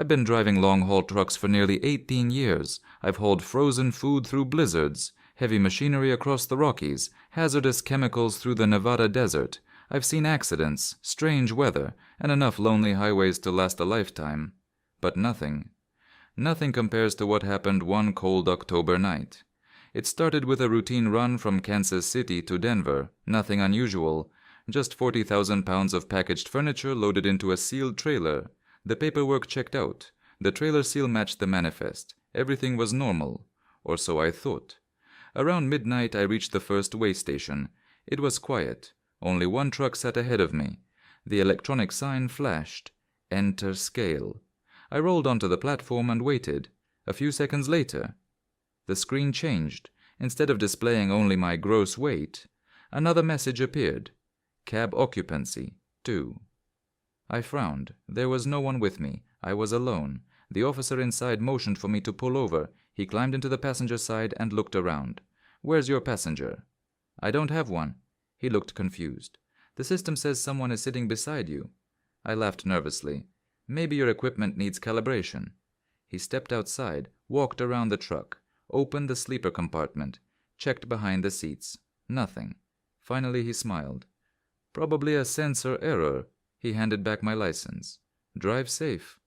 I've been driving long-haul trucks for nearly 18 years. I've hauled frozen food through blizzards, heavy machinery across the Rockies, hazardous chemicals through the Nevada desert. I've seen accidents, strange weather, and enough lonely highways to last a lifetime. But nothing compares to what happened one cold October night. It started with a routine run from Kansas City to Denver, nothing unusual, just 40,000 pounds of packaged furniture loaded into a sealed trailer. The paperwork checked out. The trailer seal matched the manifest. Everything was normal, or so I thought. Around midnight I reached the first way station. It was quiet. Only one truck sat ahead of me. The electronic sign flashed. Enter scale. I rolled onto the platform and waited. A few seconds later, the screen changed. Instead of displaying only my gross weight, another message appeared. Cab occupancy, 2. I frowned. There was no one with me. I was alone. The officer inside motioned for me to pull over. He climbed into the passenger side and looked around. "Where's your passenger?" "I don't have one." He looked confused. "The system says someone is sitting beside you." I laughed nervously. "Maybe your equipment needs calibration." He stepped outside, walked around the truck, opened the sleeper compartment, checked behind the seats. Nothing. Finally he smiled. "Probably a sensor error." He handed back my license. "Drive safe."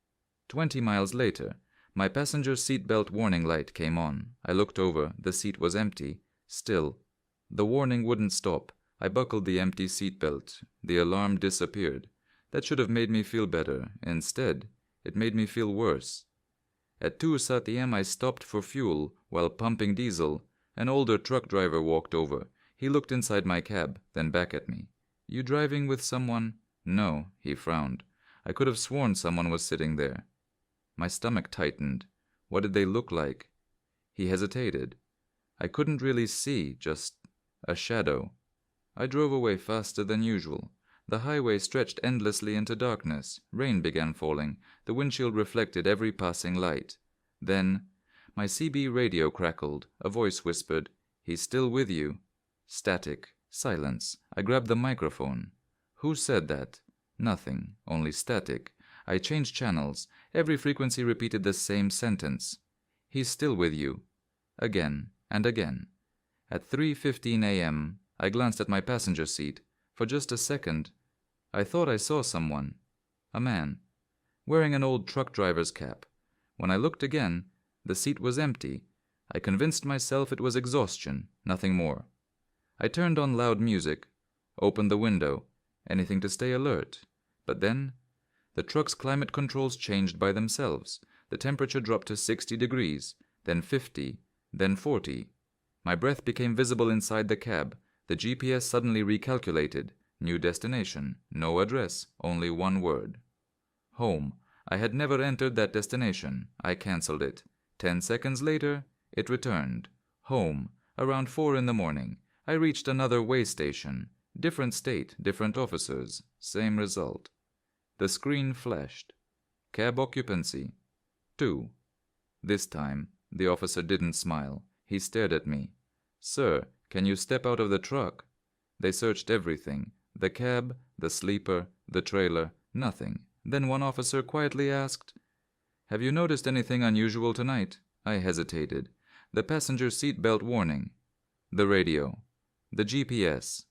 20 miles later, my passenger seatbelt warning light came on. I looked over. The seat was empty. Still, the warning wouldn't stop. I buckled the empty seatbelt. The alarm disappeared. That should have made me feel better. Instead, it made me feel worse. At 2 a.m. I stopped for fuel while pumping diesel. An older truck driver walked over. He looked inside my cab, then back at me. "You driving with someone?" "No," he frowned. I could have sworn someone was sitting there. My stomach tightened. What did they look like? He hesitated. I couldn't really see, just a shadow. I drove away faster than usual. The highway stretched endlessly into darkness. Rain began falling. The windshield reflected every passing light. Then, my CB radio crackled. A voice whispered, "He's still with you." Static. Silence. I grabbed the microphone. Who said that? Nothing. Only static. I changed channels. Every frequency repeated the same sentence. "He's still with you." Again and again. At 3:15 a.m., I glanced at my passenger seat. For just a second, I thought I saw someone. A man. Wearing an old truck driver's cap. When I looked again, the seat was empty. I convinced myself it was exhaustion, nothing more. I turned on loud music, opened the window, anything to stay alert. But then, the truck's climate controls changed by themselves. The temperature dropped to 60 degrees, then 50, then 40. My breath became visible inside the cab. The GPS suddenly recalculated. New destination, no address, only one word. Home. I had never entered that destination. I cancelled it. 10 seconds later, it returned. Home. Around 4 in the morning. I reached another way station. Different state, different officers. Same result. The screen flashed. Cab occupancy, 2. This time, the officer didn't smile. He stared at me. "Sir, can you step out of the truck?" They searched everything. The cab, the sleeper, the trailer, nothing. Then one officer quietly asked, "Have you noticed anything unusual tonight?" I hesitated. The passenger seat belt warning. The radio. The GPS.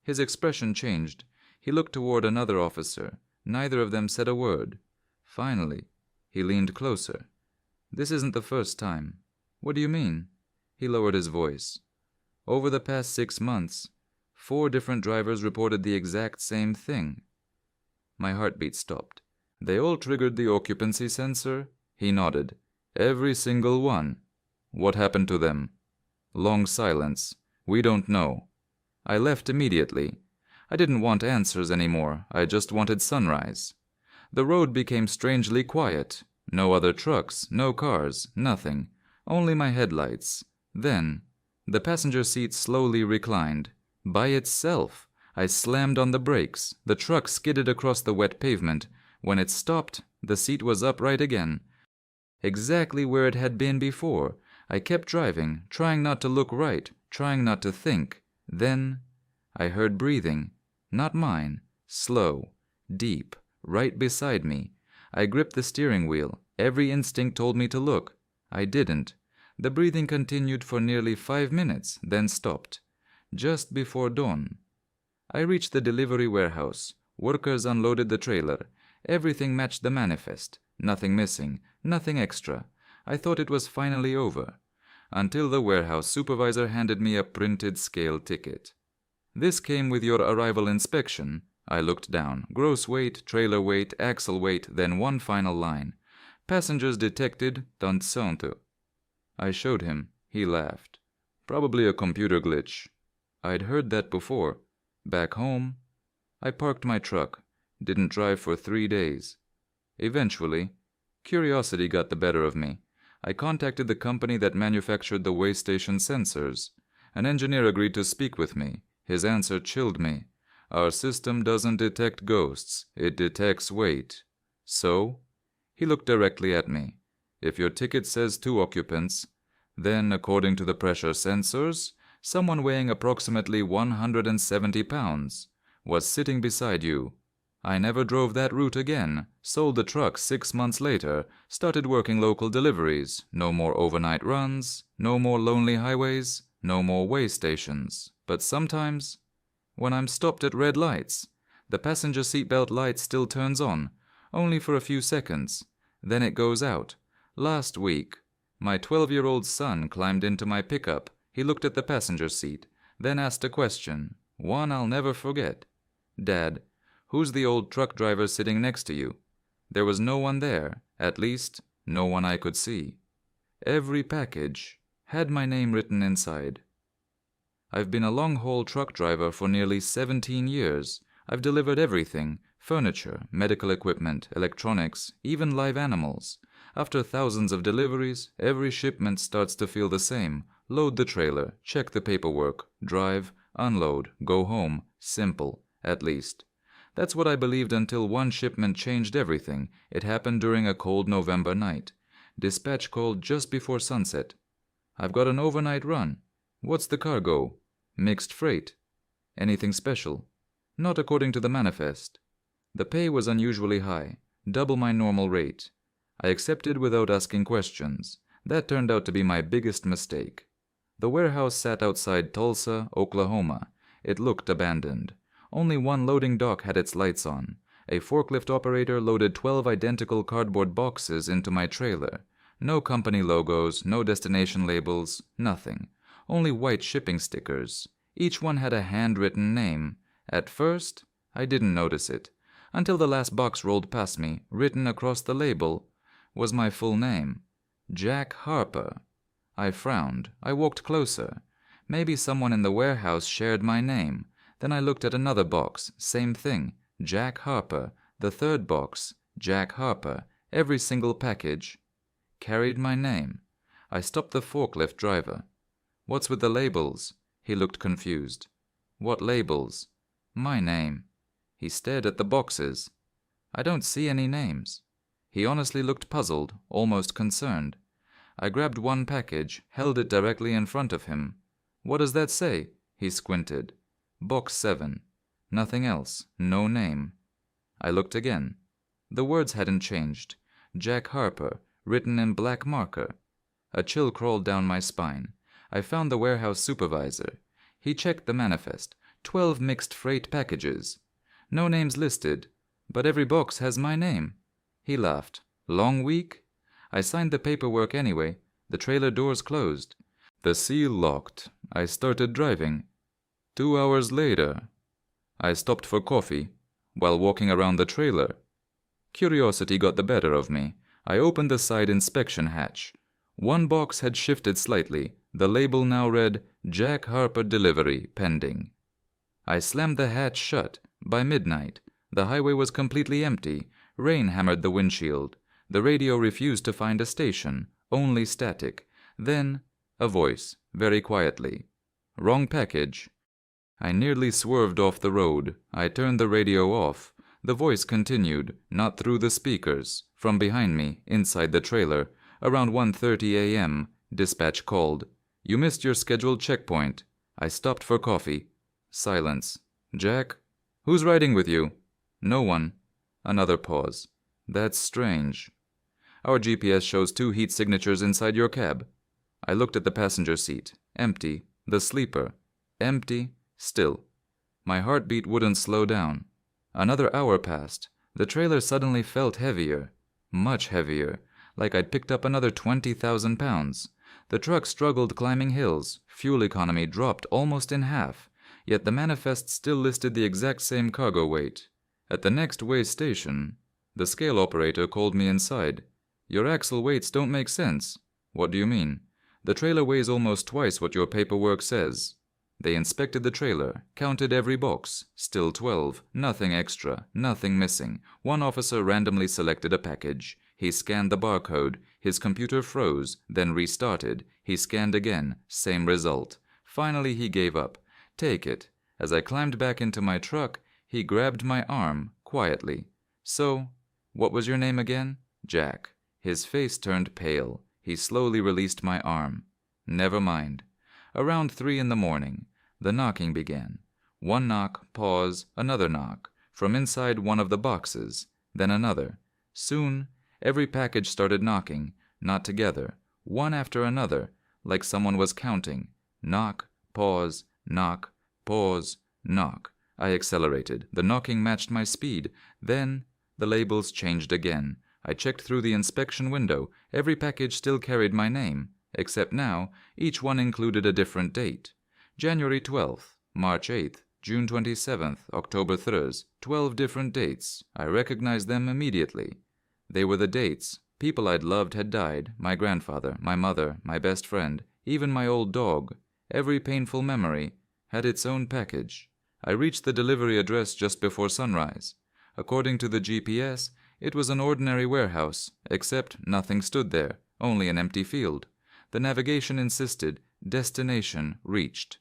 His expression changed. He looked toward another officer. Neither of them said a word. Finally, he leaned closer. "This isn't the first time." "What do you mean?" He lowered his voice. "Over the past 6 months, 4 different drivers reported the exact same thing." My heartbeat stopped. "They all triggered the occupancy sensor?" He nodded. "Every single one." "What happened to them?" Long silence. "We don't know." I left immediately. I didn't want answers anymore. I just wanted sunrise. The road became strangely quiet. No other trucks, no cars, nothing. Only my headlights. Then, the passenger seat slowly reclined. By itself. I slammed on the brakes. The truck skidded across the wet pavement. When it stopped, the seat was upright again. Exactly where it had been before. I kept driving, trying not to look right, trying not to think. Then, I heard breathing. Not mine. Slow. Deep. Right beside me. I gripped the steering wheel. Every instinct told me to look. I didn't. The breathing continued for nearly 5 minutes, then stopped. Just before dawn. I reached the delivery warehouse. Workers unloaded the trailer. Everything matched the manifest. Nothing missing, nothing extra. I thought it was finally over. Until the warehouse supervisor handed me a printed scale ticket. "This came with your arrival inspection." I looked down. Gross weight, trailer weight, axle weight, then one final line. "Passengers detected, tant cento." I showed him. He laughed. "Probably a computer glitch." I'd heard that before. Back home, I parked my truck. Didn't drive for 3 days. Eventually, curiosity got the better of me. I contacted the company that manufactured the way station sensors. An engineer agreed to speak with me. His answer chilled me. "Our system doesn't detect ghosts. It detects weight." "So?" He looked directly at me. "If your ticket says 2 occupants, then, according to the pressure sensors, someone weighing approximately 170 pounds was sitting beside you. I never drove that route again, sold the truck 6 months later, started working local deliveries, no more overnight runs, no more lonely highways, no more way stations. But sometimes, when I'm stopped at red lights, the passenger seatbelt light still turns on, only for a few seconds. Then it goes out. Last week, my 12-year-old son climbed into my pickup. He looked at the passenger seat, then asked a question, one I'll never forget. 'Dad, who's the old truck driver sitting next to you?' There was no one there, at least, no one I could see. Every package had my name written inside. I've been a long-haul truck driver for nearly 17 years. I've delivered everything: furniture, medical equipment, electronics, even live animals. After thousands of deliveries, every shipment starts to feel the same. Load the trailer, check the paperwork, drive, unload, go home. Simple, at least. That's what I believed until one shipment changed everything. It happened during a cold November night. Dispatch called just before sunset. "I've got an overnight run." "What's the cargo?" "Mixed freight." "Anything special?" "Not according to the manifest." The pay was unusually high, double my normal rate. I accepted without asking questions. That turned out to be my biggest mistake. The warehouse sat outside Tulsa, Oklahoma. It looked abandoned. Only one loading dock had its lights on. A forklift operator loaded 12 identical cardboard boxes into my trailer. No company logos, no destination labels, nothing. Only white shipping stickers. Each one had a handwritten name. At first, I didn't notice it, until the last box rolled past me. Written across the label was my full name, Jack Harper. I frowned. I walked closer. Maybe someone in the warehouse shared my name. Then I looked at another box. Same thing, Jack Harper. The third box, Jack Harper. Every single package carried my name. I stopped the forklift driver. "What's with the labels?" He looked confused. "What labels?" "My name." He stared at the boxes. "I don't see any names." He honestly looked puzzled, almost concerned. I grabbed one package, held it directly in front of him. "What does that say?" He squinted. "Box 7. Nothing else. No name." I looked again. The words hadn't changed. Jack Harper, written in black marker. A chill crawled down my spine. I found the warehouse supervisor. He checked the manifest. 12 mixed freight packages. No names listed, but every box has my name. He laughed. "Long week?" I signed the paperwork anyway. The trailer doors closed. The seal locked. I started driving. 2 hours later, I stopped for coffee while walking around the trailer. Curiosity got the better of me. I opened the side inspection hatch. One box had shifted slightly. The label now read, "Jack Harper delivery pending." I slammed the hatch shut. By midnight, the highway was completely empty. Rain hammered the windshield. The radio refused to find a station, only static. Then, a voice, very quietly. "Wrong package." I nearly swerved off the road. I turned the radio off. The voice continued, not through the speakers. From behind me, inside the trailer, around 1:30 a.m., dispatch called. "You missed your scheduled checkpoint." I stopped for coffee. Silence. "Jack?" "Who's riding with you?" "No one." Another pause. That's strange. Our GPS shows 2 heat signatures inside your cab. I looked at the passenger seat. Empty. The sleeper. Empty. Still. My heartbeat wouldn't slow down. Another hour passed. The trailer suddenly felt heavier. Much heavier. Like I'd picked up another 20,000 pounds. The truck struggled climbing hills. Fuel economy dropped almost in half. Yet the manifest still listed the exact same cargo weight. At the next weigh station, the scale operator called me inside. Your axle weights don't make sense. What do you mean? The trailer weighs almost twice what your paperwork says. They inspected the trailer, counted every box. Still 12. Nothing extra, nothing missing. One officer randomly selected a package. He scanned the barcode. His computer froze, then restarted. He scanned again. Same result. Finally he gave up. Take it. As I climbed back into my truck, he grabbed my arm, quietly. So, what was your name again? Jack. His face turned pale. He slowly released my arm. Never mind. Around 3 in the morning, the knocking began. One knock, pause, another knock, from inside one of the boxes, then another. Soon, every package started knocking, not together, one after another, like someone was counting. Knock, pause, knock, pause, knock. I accelerated. The knocking matched my speed. Then, the labels changed again. I checked through the inspection window. Every package still carried my name, except now, each one included a different date. January 12th, March 8th, June 27th, October 3rd. 12 different dates. I recognized them immediately. They were the dates. People I'd loved had died. My grandfather, my mother, my best friend, even my old dog. Every painful memory had its own package. I reached the delivery address just before sunrise. According to the GPS, it was an ordinary warehouse, except nothing stood there, only an empty field. The navigation insisted, destination reached.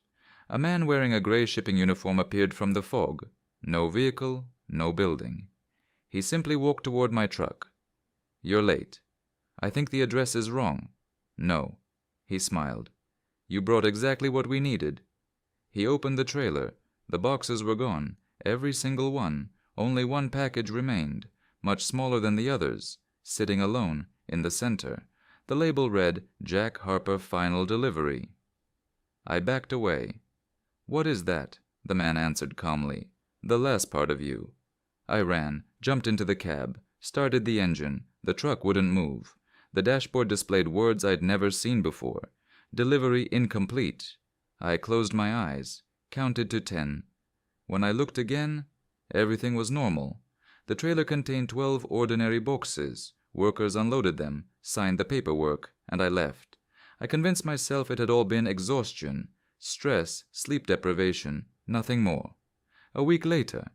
A man wearing a gray shipping uniform appeared from the fog. No vehicle, no building. He simply walked toward my truck. You're late. I think the address is wrong. No. He smiled. You brought exactly what we needed. He opened the trailer. The boxes were gone, every single one. Only one package remained, much smaller than the others, sitting alone in the center. The label read, Jack Harper Final Delivery. I backed away. What is that? The man answered calmly. The last part of you. I ran, jumped into the cab, started the engine. The truck wouldn't move. The dashboard displayed words I'd never seen before. Delivery incomplete. I closed my eyes, counted to 10. When I looked again, everything was normal. The trailer contained 12 ordinary boxes. Workers unloaded them, signed the paperwork, and I left. I convinced myself it had all been exhaustion, stress, sleep deprivation, nothing more. A week later,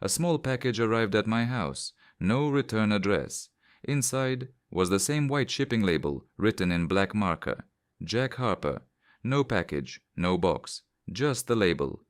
a small package arrived at my house. No return address. Inside was the same white shipping label written in black marker. Jack Harper. No package, no box, just the label.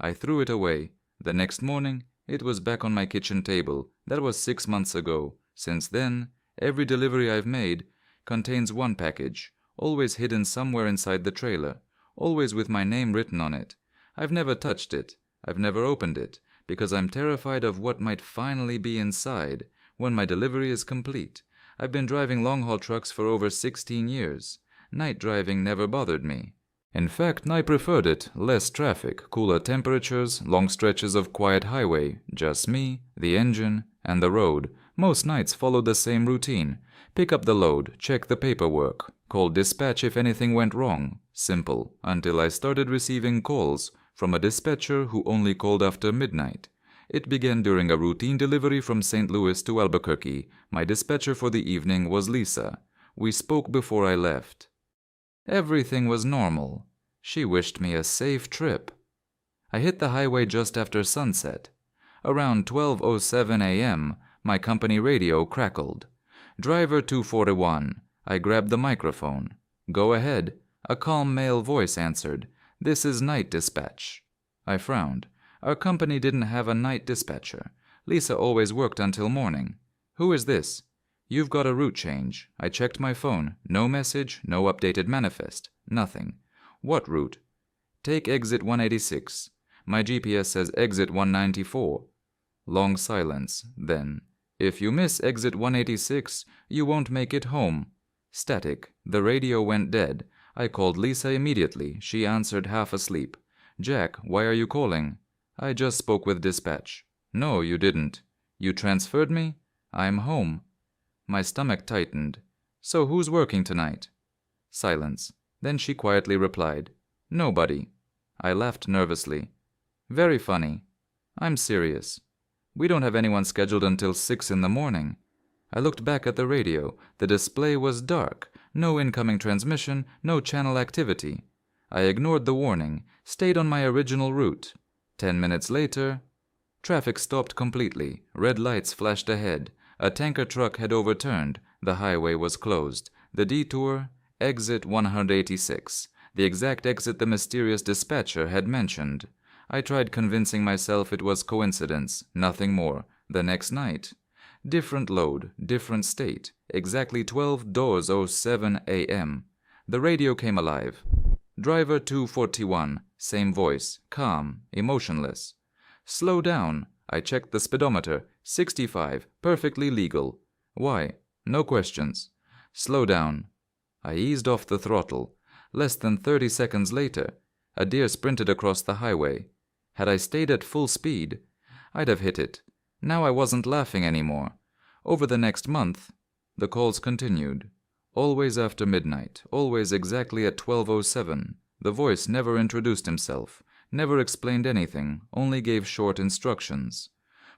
I threw it away. The next morning, it was back on my kitchen table. That was 6 months ago. Since then, every delivery I've made contains one package, always hidden somewhere inside the trailer, always with my name written on it. I've never touched it. I've never opened it, because I'm terrified of what might finally be inside when my delivery is complete. I've been driving long-haul trucks for over 16 years. Night driving never bothered me. In fact, I preferred it. Less traffic, cooler temperatures, long stretches of quiet highway, just me, the engine, and the road. Most nights followed the same routine. Pick up the load, check the paperwork, call dispatch if anything went wrong. Simple, until I started receiving calls from a dispatcher who only called after midnight. It began during a routine delivery from St. Louis to Albuquerque. My dispatcher for the evening was Lisa. We spoke before I left. Everything was normal. She wished me a safe trip. I hit the highway just after sunset. Around 12:07 a.m., my company radio crackled. Driver 241. I grabbed the microphone. Go ahead. A calm male voice answered. This is night dispatch. I frowned. Our company didn't have a night dispatcher. Lisa always worked until morning. Who is this? You've got a route change. I checked my phone. No message, no updated manifest. Nothing. What route? Take exit 186. My GPS says exit 194. Long silence. Then, If you miss exit 186, you won't make it home. Static. The radio went dead. I called Lisa immediately. She answered half asleep. Jack, why are you calling? I just spoke with dispatch. No, you didn't. You transferred me? I'm home. My stomach tightened. So who's working tonight? Silence. Then she quietly replied, Nobody. I laughed nervously. Very funny. I'm serious. We don't have anyone scheduled until 6 in the morning. I looked back at the radio. The display was dark. No incoming transmission, no channel activity. I ignored the warning, stayed on my original route. 10 minutes later, traffic stopped completely. Red lights flashed ahead. A tanker truck had overturned. The highway was closed. The detour, exit 186. The exact exit the mysterious dispatcher had mentioned. I tried convincing myself it was coincidence, nothing more. The next night, different load, different state, exactly 12:07 a.m. The radio came alive. Driver 241, same voice, calm, emotionless. Slow down. I checked the speedometer, 65, perfectly legal. Why? No questions. Slow down. I eased off the throttle. Less than 30 seconds later, a deer sprinted across the highway. Had I stayed at full speed, I'd have hit it. Now I wasn't laughing anymore. Over the next month, the calls continued. Always after midnight, always exactly at 12:07. The voice never introduced himself, never explained anything, only gave short instructions.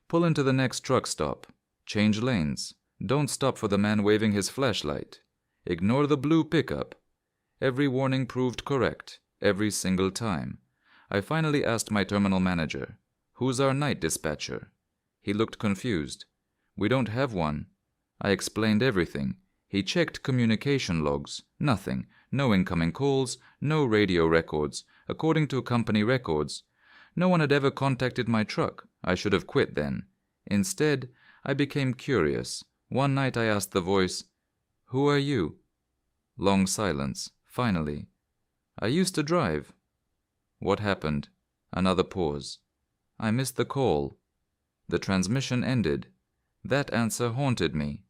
Pull into the next truck stop. Change lanes. Don't stop for the man waving his flashlight. Ignore the blue pickup. Every warning proved correct, every single time. I finally asked my terminal manager, Who's our night dispatcher? He looked confused. We don't have one. I explained everything. He checked communication logs. Nothing. No incoming calls, no radio records. According to company records, no one had ever contacted my truck. I should have quit then. Instead, I became curious. One night I asked the voice, Who are you? Long silence. Finally, I used to drive. What happened? Another pause. I missed the call. The transmission ended. That answer haunted me.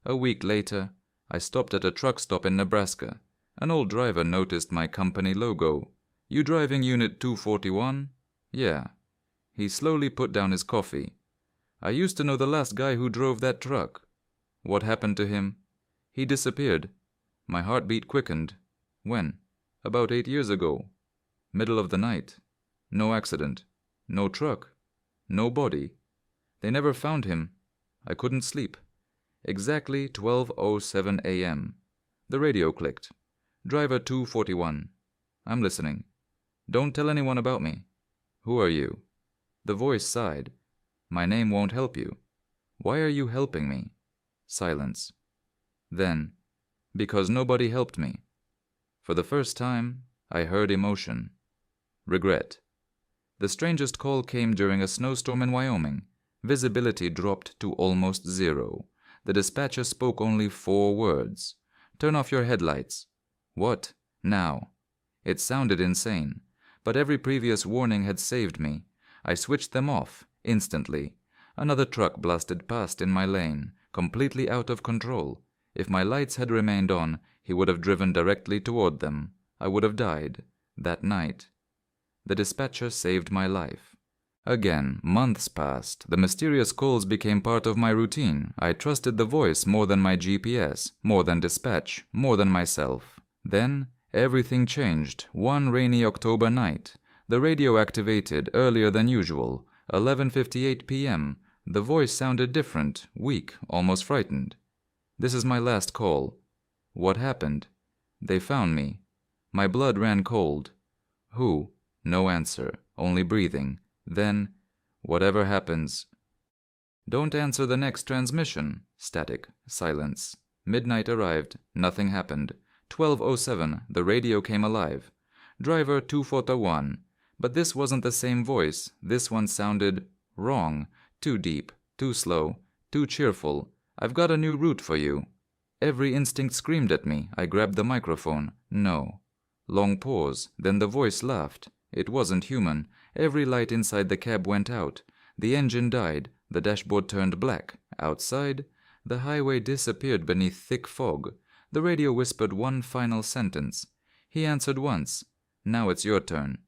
A week later, I stopped at a truck stop in Nebraska. An old driver noticed my company logo. You driving Unit 241? Yeah. He slowly put down his coffee. I used to know the last guy who drove that truck. What happened to him? He disappeared. My heartbeat quickened. When? About 8 years ago. Middle of the night. No accident. No truck. No body. They never found him. I couldn't sleep. Exactly 12:07 a.m. The radio clicked. Driver 241. I'm listening. Don't tell anyone about me. Who are you? The voice sighed. My name won't help you. Why are you helping me? Silence. Then, because nobody helped me. For the first time, I heard emotion. Regret. The strangest call came during a snowstorm in Wyoming. Visibility dropped to almost zero. The dispatcher spoke only 4 words. Turn off your headlights. What? Now? It sounded insane, but every previous warning had saved me. I switched them off, instantly. Another truck blasted past in my lane, completely out of control. If my lights had remained on, he would have driven directly toward them. I would have died. That night. The dispatcher saved my life. Again, months passed. The mysterious calls became part of my routine. I trusted the voice more than my GPS, more than dispatch, more than myself. Then, everything changed. One rainy October night. The radio activated earlier than usual. 11:58 p.m. The voice sounded different, weak, almost frightened. This is my last call. What happened? They found me. My blood ran cold. Who? No answer, only breathing. Then, whatever happens. Don't answer the next transmission. Static. Silence. Midnight arrived. Nothing happened. 12:07. The radio came alive. Driver 241. But this wasn't the same voice. This one sounded wrong. Too deep. Too slow. Too cheerful. I've got a new route for you. Every instinct screamed at me. I grabbed the microphone. No. Long pause. Then the voice laughed. It wasn't human. Every light inside the cab went out. The engine died. The dashboard turned black. Outside, the highway disappeared beneath thick fog. The radio whispered one final sentence. He answered once. "Now it's your turn."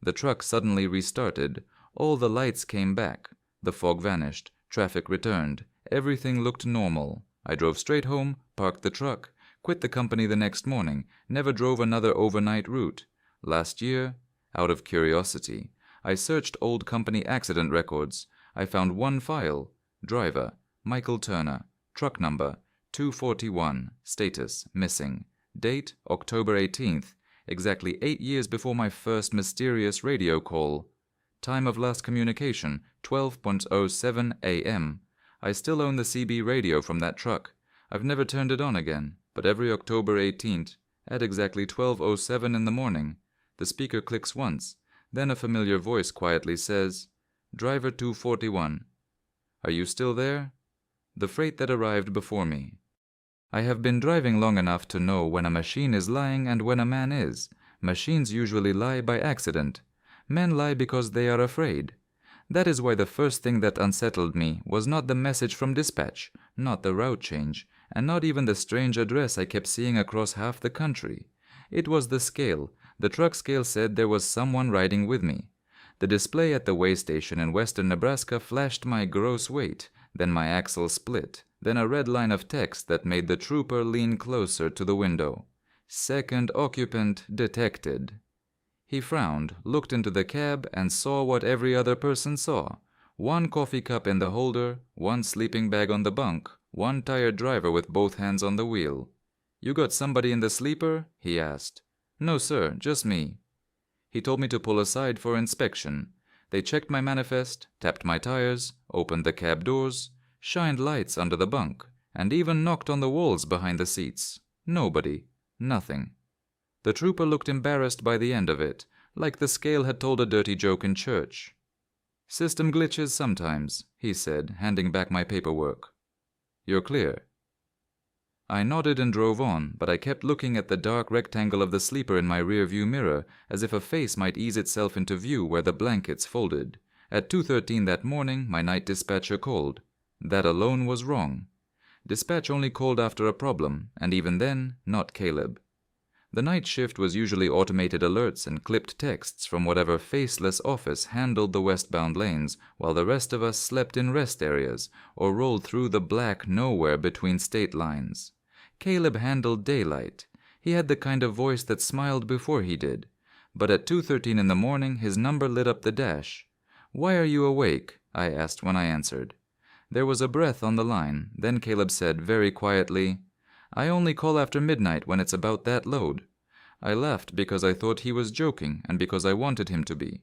The truck suddenly restarted. All the lights came back. The fog vanished. Traffic returned. Everything looked normal. I drove straight home, parked the truck, quit the company the next morning, never drove another overnight route. Last year, out of curiosity, I searched old company accident records. I found one file. Driver, Michael Turner. Truck number, 241. Status, missing. Date, October 18th. Exactly 8 years before my first mysterious radio call. Time of last communication, 12:07 a.m. I still own the CB radio from that truck. I've never turned it on again, but every October 18th, at exactly 12:07 in the morning, the speaker clicks once, then a familiar voice quietly says, "Driver 241. Are you still there?" The freight that arrived before me. I have been driving long enough to know when a machine is lying and when a man is. Machines usually lie by accident. Men lie because they are afraid. That is why the first thing that unsettled me was not the message from dispatch, not the route change, and not even the strange address I kept seeing across half the country. It was the scale. The truck scale said there was someone riding with me. The display at the weigh station in western Nebraska flashed my gross weight, then my axle split, then a red line of text that made the trooper lean closer to the window. "Second occupant detected." He frowned, looked into the cab, and saw what every other person saw. One coffee cup in the holder, one sleeping bag on the bunk, one tired driver with both hands on the wheel. "You got somebody in the sleeper?" he asked. "No, sir, just me." He told me to pull aside for inspection. They checked my manifest, tapped my tires, opened the cab doors, shined lights under the bunk, and even knocked on the walls behind the seats. Nobody. Nothing. The trooper looked embarrassed by the end of it, like the scale had told a dirty joke in church. "System glitches sometimes," he said, handing back my paperwork. "You're clear." I nodded and drove on, but I kept looking at the dark rectangle of the sleeper in my rearview mirror, as if a face might ease itself into view where the blankets folded. At 2:13 that morning, my night dispatcher called. That alone was wrong. Dispatch only called after a problem, and even then, not Caleb. The night shift was usually automated alerts and clipped texts from whatever faceless office handled the westbound lanes, while the rest of us slept in rest areas or rolled through the black nowhere between state lines. Caleb handled daylight. He had the kind of voice that smiled before he did. But at 2:13 in the morning, his number lit up the dash. "Why are you awake?" I asked when I answered. There was a breath on the line. Then Caleb said very quietly, "I only call after midnight when it's about that load." I laughed because I thought he was joking and because I wanted him to be.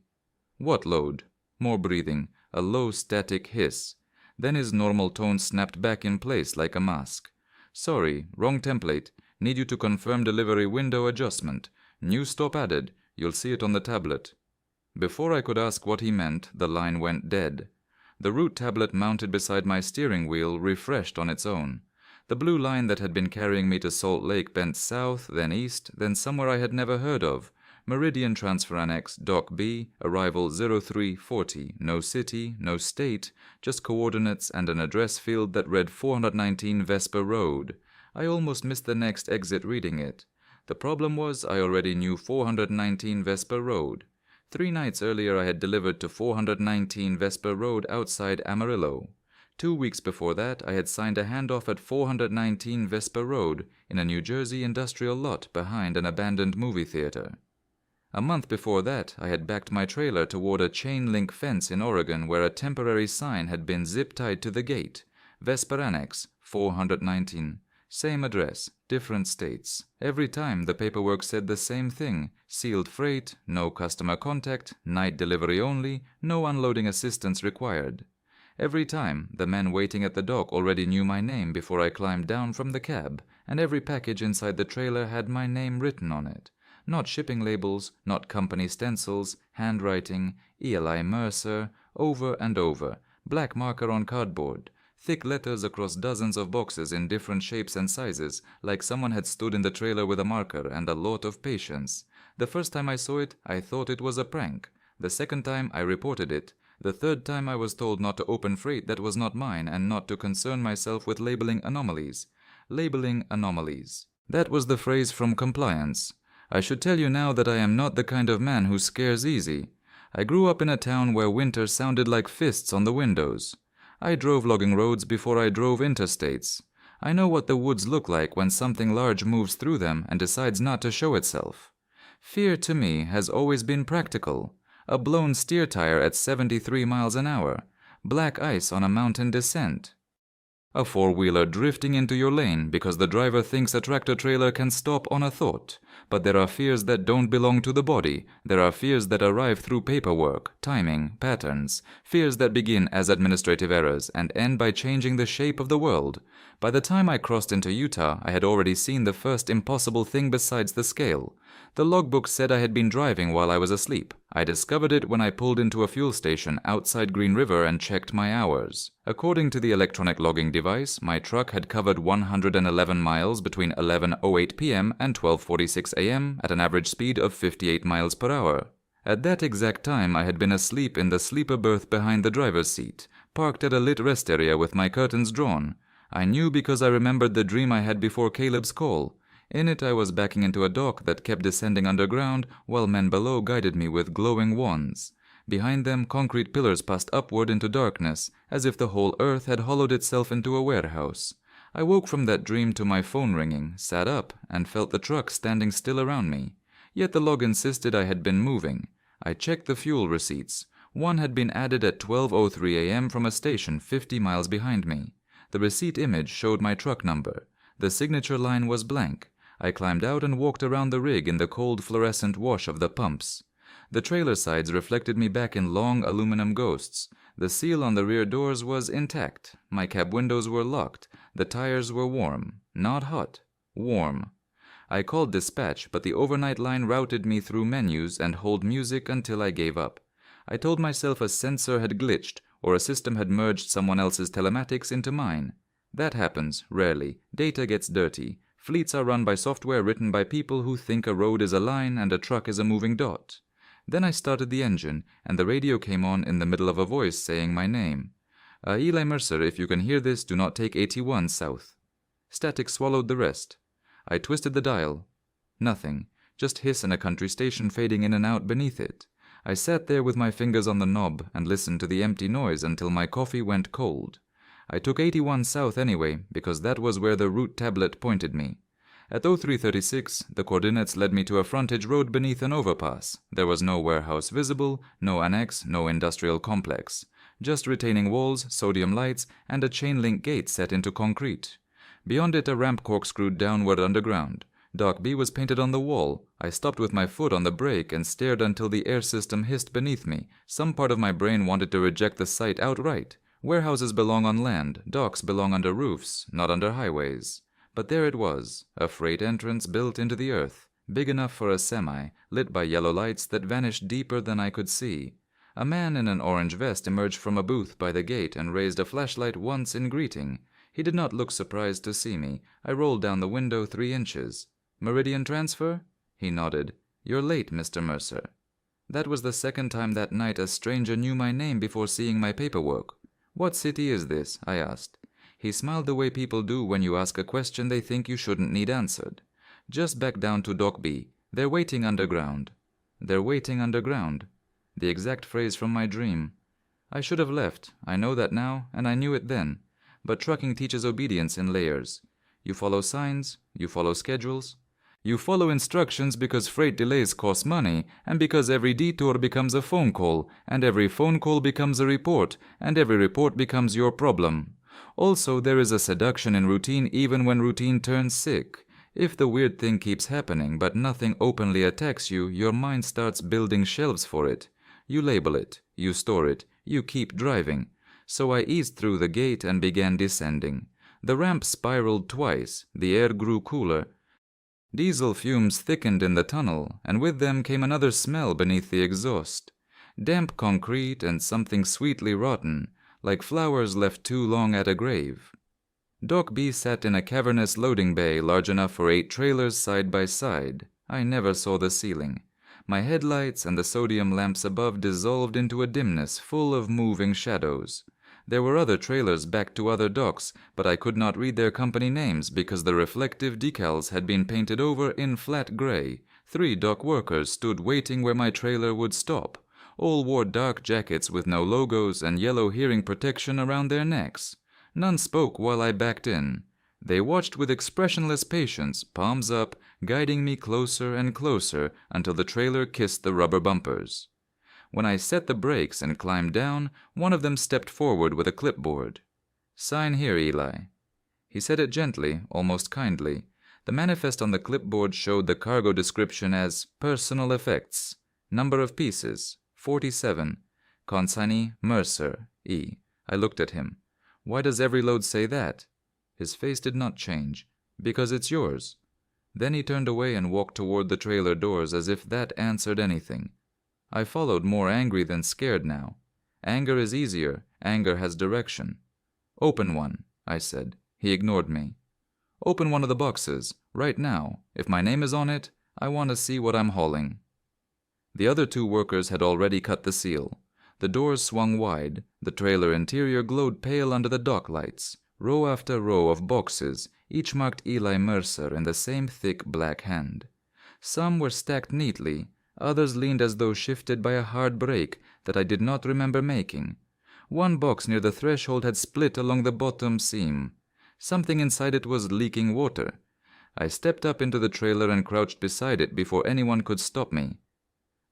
"What load?" More breathing, a low static hiss. Then his normal tone snapped back in place like a mask. "Sorry, wrong template. Need you to confirm delivery window adjustment. New stop added. You'll see it on the tablet." Before I could ask what he meant, the line went dead. The route tablet mounted beside my steering wheel refreshed on its own. The blue line that had been carrying me to Salt Lake bent south, then east, then somewhere I had never heard of. Meridian Transfer Annex, Dock B, arrival 0340, no city, no state, just coordinates and an address field that read 419 Vesper Road. I almost missed the next exit reading it. The problem was I already knew 419 Vesper Road. 3 nights earlier I had delivered to 419 Vesper Road outside Amarillo. 2 weeks before that I had signed a handoff at 419 Vesper Road in a New Jersey industrial lot behind an abandoned movie theater. A month before that I had backed my trailer toward a chain-link fence in Oregon where a temporary sign had been zip-tied to the gate. Vesper Annex, 419. Same address, different states. Every time the paperwork said the same thing: sealed freight, no customer contact, night delivery only, no unloading assistance required. Every time, the men waiting at the dock already knew my name before I climbed down from the cab, and every package inside the trailer had my name written on it. Not shipping labels, not company stencils, handwriting, Eli Mercer, over and over, black marker on cardboard. Thick letters across dozens of boxes in different shapes and sizes, like someone had stood in the trailer with a marker and a lot of patience. The first time I saw it, I thought it was a prank. The second time I reported it. The third time I was told not to open freight that was not mine and not to concern myself with labeling anomalies. Labeling anomalies. That was the phrase from compliance. I should tell you now that I am not the kind of man who scares easy. I grew up in a town where winter sounded like fists on the windows. I drove logging roads before I drove interstates. I know what the woods look like when something large moves through them and decides not to show itself. Fear to me has always been practical. A blown steer tire at 73 miles an hour. Black ice on a mountain descent. A four-wheeler drifting into your lane because the driver thinks a tractor-trailer can stop on a thought. But there are fears that don't belong to the body. There are fears that arrive through paperwork, timing, patterns. Fears that begin as administrative errors and end by changing the shape of the world. By the time I crossed into Utah, I had already seen the first impossible thing besides the scale. The logbook said I had been driving while I was asleep. I discovered it when I pulled into a fuel station outside Green River and checked my hours. According to the electronic logging device, my truck had covered 111 miles between 11:08 p.m. and 12:46 a.m. at an average speed of 58 miles per hour. At that exact time, I had been asleep in the sleeper berth behind the driver's seat, parked at a lit rest area with my curtains drawn. I knew because I remembered the dream I had before Caleb's call. In it, I was backing into a dock that kept descending underground while men below guided me with glowing wands. Behind them, concrete pillars passed upward into darkness, as if the whole earth had hollowed itself into a warehouse. I woke from that dream to my phone ringing, sat up, and felt the truck standing still around me. Yet the log insisted I had been moving. I checked the fuel receipts. One had been added at 12:03 a.m. from a station 50 miles behind me. The receipt image showed my truck number. The signature line was blank. I climbed out and walked around the rig in the cold fluorescent wash of the pumps. The trailer sides reflected me back in long aluminum ghosts. The seal on the rear doors was intact. My cab windows were locked. The tires were warm. Not hot. Warm. I called dispatch, but the overnight line routed me through menus and hold music until I gave up. I told myself a sensor had glitched, or a system had merged someone else's telematics into mine. That happens, rarely. Data gets dirty. Fleets are run by software written by people who think a road is a line and a truck is a moving dot. Then I started the engine, and the radio came on in the middle of a voice saying my name. Eli Mercer, if you can hear this, do not take 81 south. Static swallowed the rest. I twisted the dial. Nothing. Just hiss and a country station fading in and out beneath it. I sat there with my fingers on the knob and listened to the empty noise until my coffee went cold. I took 81 south anyway, because that was where the route tablet pointed me. At 0336, the coordinates led me to a frontage road beneath an overpass. There was no warehouse visible, no annex, no industrial complex. Just retaining walls, sodium lights, and a chain-link gate set into concrete. Beyond it, a ramp corkscrewed downward underground. Dock B was painted on the wall. I stopped with my foot on the brake and stared until the air system hissed beneath me. Some part of my brain wanted to reject the sight outright. Warehouses belong on land, docks belong under roofs, not under highways. But there it was, a freight entrance built into the earth, big enough for a semi, lit by yellow lights that vanished deeper than I could see. A man in an orange vest emerged from a booth by the gate and raised a flashlight once in greeting. He did not look surprised to see me. I rolled down the window 3 inches. "Meridian transfer?" He nodded. "You're late, Mr. Mercer." That was the second time that night a stranger knew my name before seeing my paperwork. "What city is this?" I asked. He smiled the way people do when you ask a question they think you shouldn't need answered. "Just back down to Dock B. They're waiting underground." "They're waiting underground." The exact phrase from my dream. I should have left. I know that now, and I knew it then. But trucking teaches obedience in layers. You follow signs, you follow schedules. You follow instructions because freight delays cost money, and because every detour becomes a phone call, and every phone call becomes a report, and every report becomes your problem. Also, there is a seduction in routine even when routine turns sick. If the weird thing keeps happening but nothing openly attacks you, your mind starts building shelves for it. You label it, you store it, you keep driving. So I eased through the gate and began descending. The ramp spiraled twice, the air grew cooler. Diesel fumes thickened in the tunnel, and with them came another smell beneath the exhaust. Damp concrete and something sweetly rotten, like flowers left too long at a grave. Dock B sat in a cavernous loading bay large enough for 8 trailers side by side. I never saw the ceiling. My headlights and the sodium lamps above dissolved into a dimness full of moving shadows. There were other trailers back to other docks, but I could not read their company names because the reflective decals had been painted over in flat gray. 3 dock workers stood waiting where my trailer would stop. All wore dark jackets with no logos and yellow hearing protection around their necks. None spoke while I backed in. They watched with expressionless patience, palms up, guiding me closer and closer until the trailer kissed the rubber bumpers. When I set the brakes and climbed down, one of them stepped forward with a clipboard. "Sign here, Eli." He said it gently, almost kindly. The manifest on the clipboard showed the cargo description as personal effects. Number of pieces, 47. Consignee, Mercer, E. I looked at him. Why does every load say that? His face did not change. Because it's yours. Then he turned away and walked toward the trailer doors as if that answered anything. I followed, more angry than scared now. Anger is easier. Anger has direction. "Open one," I said. He ignored me. "Open one of the boxes, right now. If my name is on it, I want to see what I'm hauling." The other 2 workers had already cut the seal. The doors swung wide. The trailer interior glowed pale under the dock lights. Row after row of boxes, each marked Eli Mercer in the same thick black hand. Some were stacked neatly. Others leaned as though shifted by a hard brake that I did not remember making. One box near the threshold had split along the bottom seam. Something inside it was leaking water. I stepped up into the trailer and crouched beside it before anyone could stop me.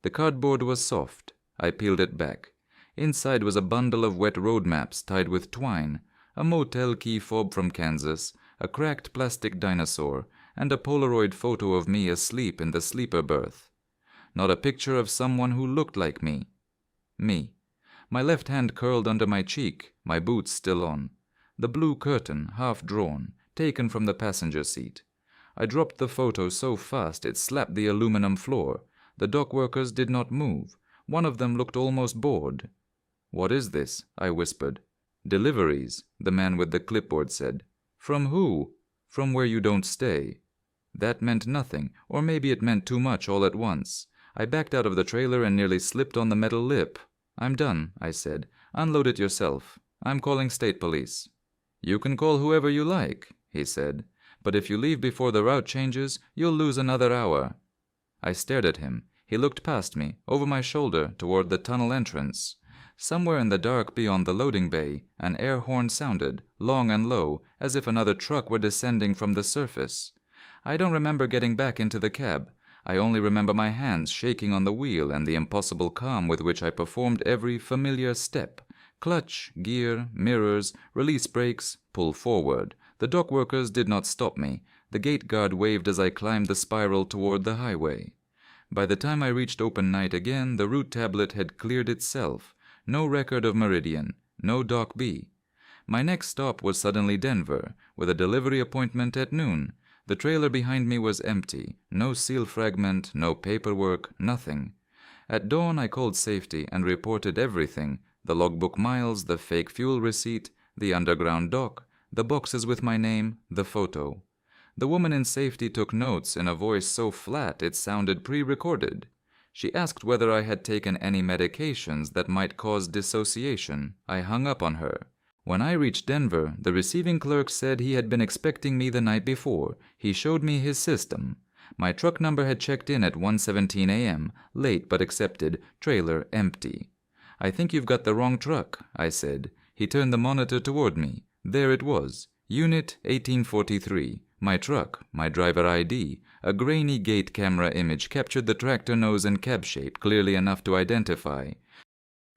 The cardboard was soft. I peeled it back. Inside was a bundle of wet road maps tied with twine, a motel key fob from Kansas, a cracked plastic dinosaur, and a Polaroid photo of me asleep in the sleeper berth. Not a picture of someone who looked like me. Me. My left hand curled under my cheek, my boots still on. The blue curtain, half drawn, taken from the passenger seat. I dropped the photo so fast it slapped the aluminum floor. The dock workers did not move. One of them looked almost bored. "What is this?" I whispered. "Deliveries," the man with the clipboard said. "From who?" "From where you don't stay." That meant nothing, or maybe it meant too much all at once. I backed out of the trailer and nearly slipped on the metal lip. "I'm done," I said. "Unload it yourself. I'm calling state police." "You can call whoever you like," he said. "But if you leave before the route changes, you'll lose another hour." I stared at him. He looked past me, over my shoulder, toward the tunnel entrance. Somewhere in the dark beyond the loading bay, an air horn sounded, long and low, as if another truck were descending from the surface. I don't remember getting back into the cab. I only remember my hands shaking on the wheel and the impossible calm with which I performed every familiar step. Clutch, gear, mirrors, release brakes, pull forward. The dock workers did not stop me. The gate guard waved as I climbed the spiral toward the highway. By the time I reached open night again, the route tablet had cleared itself. No record of Meridian, no Dock B. My next stop was suddenly Denver, with a delivery appointment at noon. The trailer behind me was empty. No seal fragment, no paperwork, nothing. At dawn I called safety and reported everything: the logbook miles, the fake fuel receipt, the underground dock, the boxes with my name, the photo. The woman in safety took notes in a voice so flat it sounded pre-recorded. She asked whether I had taken any medications that might cause dissociation. I hung up on her. When I reached Denver, the receiving clerk said he had been expecting me the night before. He showed me his system. My truck number had checked in at 1:17 a.m., late but accepted, trailer empty. "I think you've got the wrong truck," I said. He turned the monitor toward me. There it was. Unit 1843. My truck, my driver ID. A grainy gate camera image captured the tractor nose and cab shape clearly enough to identify.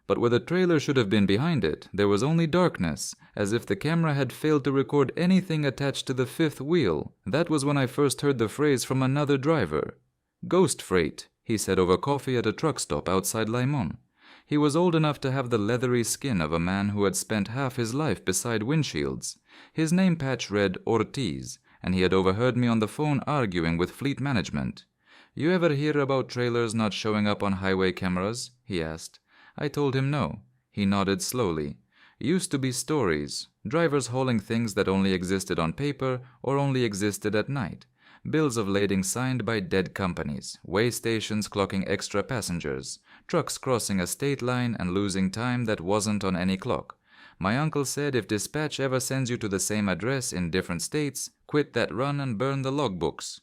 But where the trailer should have been behind it, there was only darkness, as if the camera had failed to record anything attached to the fifth wheel. That was when I first heard the phrase from another driver. "Ghost freight," he said over coffee at a truck stop outside Limon. He was old enough to have the leathery skin of a man who had spent half his life beside windshields. His name patch read Ortiz, and he had overheard me on the phone arguing with fleet management. "You ever hear about trailers not showing up on highway cameras?" he asked. I told him no. He nodded slowly. "Used to be stories. Drivers hauling things that only existed on paper or only existed at night. Bills of lading signed by dead companies, way stations clocking extra passengers, trucks crossing a state line and losing time that wasn't on any clock. My uncle said if dispatch ever sends you to the same address in different states, quit that run and burn the logbooks.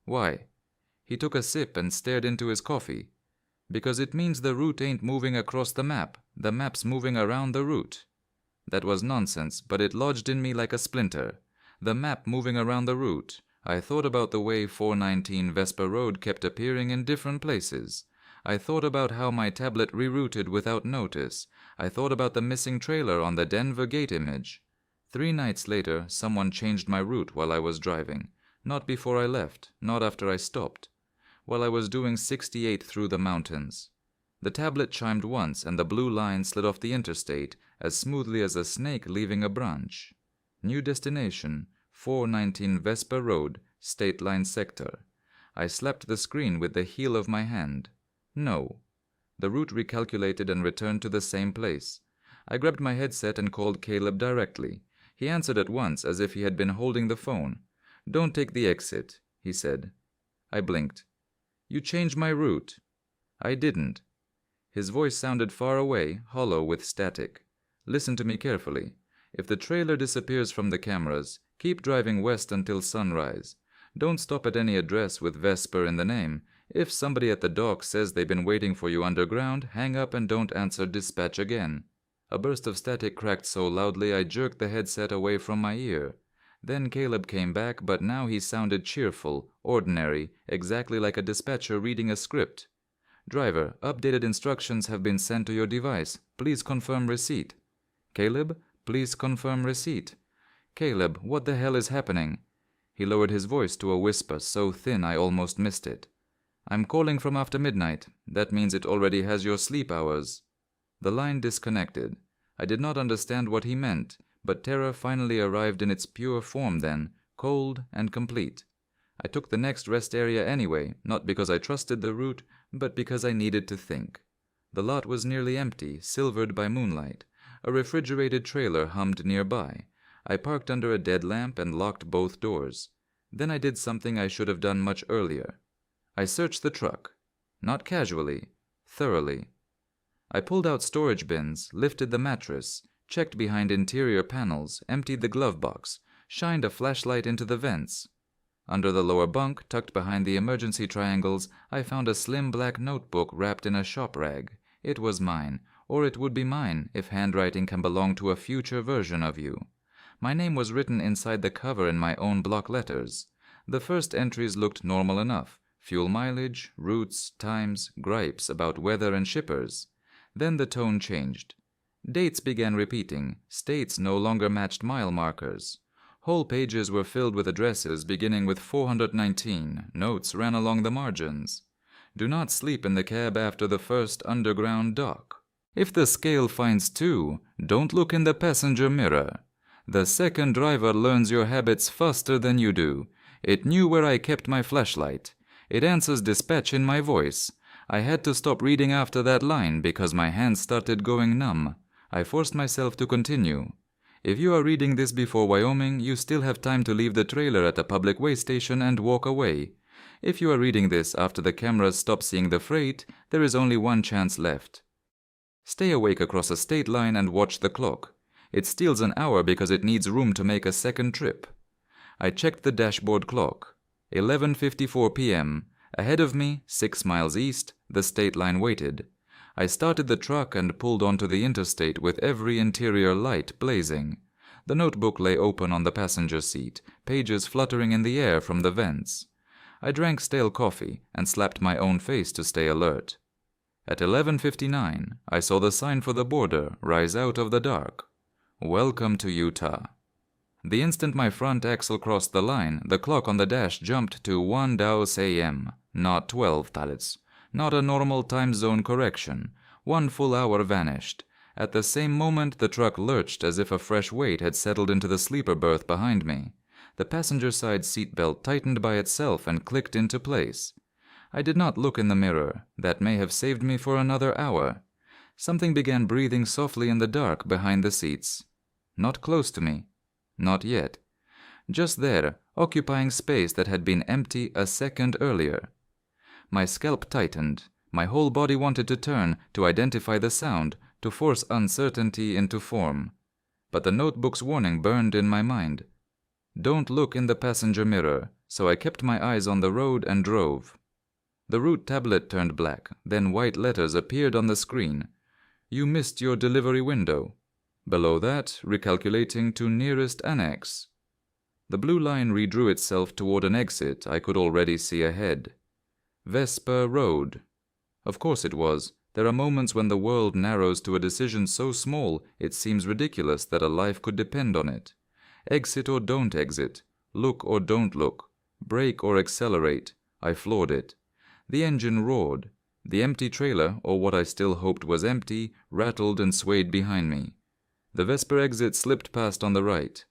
Why? He took a sip and stared into his coffee. Because it means the route ain't moving across the map's moving around the route. That was nonsense, but it lodged in me like a splinter. The map moving around the route. I thought about the way 419 Vesper Road kept appearing in different places. I thought about how my tablet rerouted without notice. I thought about the missing trailer on the Denver gate image. 3 nights later, someone changed my route while I was driving. Not before I left, not after I stopped. While I was doing 68 through the mountains. The tablet chimed once and the blue line slid off the interstate as smoothly as a snake leaving a branch. New destination, 419 Vesper Road, State Line Sector. I slapped the screen with the heel of my hand. No. The route recalculated and returned to the same place. I grabbed my headset and called Caleb directly. He answered at once as if he had been holding the phone. "Don't take the exit," he said. I blinked. "You changed my route." "I didn't." His voice sounded far away, hollow with static. "Listen to me carefully. If the trailer disappears from the cameras, keep driving west until sunrise. Don't stop at any address with Vesper in the name. If somebody at the dock says they've been waiting for you underground, hang up and don't answer dispatch again." A burst of static cracked so loudly I jerked the headset away from my ear. Then Caleb came back, but now he sounded cheerful, ordinary, exactly like a dispatcher reading a script. "Driver, updated instructions have been sent to your device. Please confirm receipt." "Caleb, please confirm receipt." "Caleb, what the hell is happening?" He lowered his voice to a whisper so thin I almost missed it. "I'm calling from after midnight. That means it already has your sleep hours." The line disconnected. I did not understand what he meant, but terror finally arrived in its pure form then, cold and complete. I took the next rest area anyway, not because I trusted the route, but because I needed to think. The lot was nearly empty, silvered by moonlight. A refrigerated trailer hummed nearby. I parked under a dead lamp and locked both doors. Then I did something I should have done much earlier. I searched the truck. Not casually, thoroughly. I pulled out storage bins, lifted the mattress, checked behind interior panels, emptied the glove box, shined a flashlight into the vents. Under the lower bunk, tucked behind the emergency triangles, I found a slim black notebook wrapped in a shop rag. It was mine, or it would be mine if handwriting can belong to a future version of you. My name was written inside the cover in my own block letters. The first entries looked normal enough. Fuel mileage, routes, times, gripes about weather and shippers. Then the tone changed. Dates began repeating. States no longer matched mile markers. Whole pages were filled with addresses beginning with 419. Notes ran along the margins. "Do not sleep in the cab after the first underground dock. If the scale finds 2, don't look in the passenger mirror. The second driver learns your habits faster than you do. It knew where I kept my flashlight. It answers dispatch in my voice. I had to stop reading after that line because my hands started going numb. I forced myself to continue. If you are reading this before Wyoming, you still have time to leave the trailer at a public way station and walk away. If you are reading this after the cameras stop seeing the freight, there is only one chance left. Stay awake across a state line and watch the clock. It steals an hour because it needs room to make a second trip. I checked the dashboard clock. 11:54 p.m. Ahead of me, 6 miles east, the state line waited. I started the truck and pulled onto the interstate with every interior light blazing. The notebook lay open on the passenger seat, pages fluttering in the air from the vents. I drank stale coffee and slapped my own face to stay alert. At 11:59, I saw the sign for the border rise out of the dark. "Welcome to Utah." The instant my front axle crossed the line, the clock on the dash jumped to 1 Daos a.m., not 12 Talits. Not a normal time zone correction. 1 full hour vanished. At the same moment, the truck lurched as if a fresh weight had settled into the sleeper berth behind me. The passenger side seatbelt tightened by itself and clicked into place. I did not look in the mirror. That may have saved me for another hour. Something began breathing softly in the dark behind the seats. Not close to me. Not yet. Just there, occupying space that had been empty a second earlier. My scalp tightened. My whole body wanted to turn, to identify the sound, to force uncertainty into form. But the notebook's warning burned in my mind. Don't look in the passenger mirror, so I kept my eyes on the road and drove. The route tablet turned black, then white letters appeared on the screen. You missed your delivery window. Below that, recalculating to nearest annex. The blue line redrew itself toward an exit I could already see ahead. Vesper Road. Of course it was. There are moments when the world narrows to a decision so small it seems ridiculous that a life could depend on it. Exit or don't exit. Look or don't look. Brake or accelerate. I floored it. The engine roared. The empty trailer, or what I still hoped was empty, rattled and swayed behind me. The Vesper exit slipped past on the right.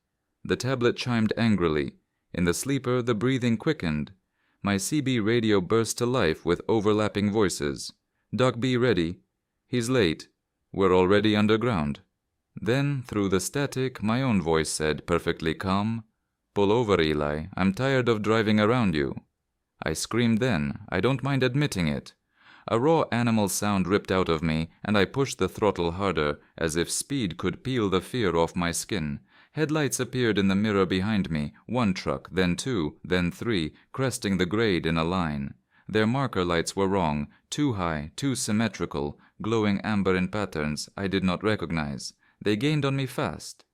The tablet chimed angrily. In the sleeper, the breathing quickened. My CB radio burst to life with overlapping voices. Doc B ready. He's late. We're already underground. Then, through the static, my own voice said, perfectly calm, Pull over, Eli. I'm tired of driving around you. I screamed then. I don't mind admitting it. A raw animal sound ripped out of me, and I pushed the throttle harder, as if speed could peel the fear off my skin. Headlights appeared in the mirror behind me, one truck, then two, then three, cresting the grade in a line. Their marker lights were wrong, too high, too symmetrical, glowing amber in patterns I did not recognize. They gained on me fast.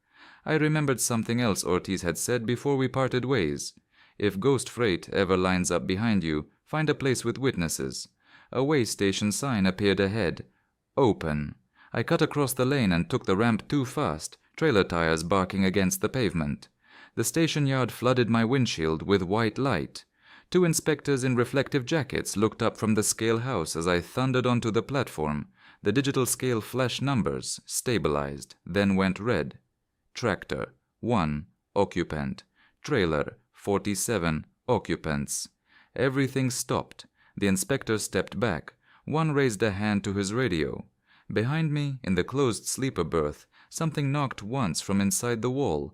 I remembered something else Ortiz had said before we parted ways. If ghost freight ever lines up behind you, find a place with witnesses. A way station sign appeared ahead. Open. I cut across the lane and took the ramp too fast, trailer tires barking against the pavement. The station yard flooded my windshield with white light. Two inspectors in reflective jackets looked up from the scale house as I thundered onto the platform. The digital scale flashed numbers, stabilized, then went red. Tractor, 1, occupant. Trailer, 47, occupants. Everything stopped. The inspector stepped back. One raised a hand to his radio. Behind me, in the closed sleeper berth, something knocked once from inside the wall.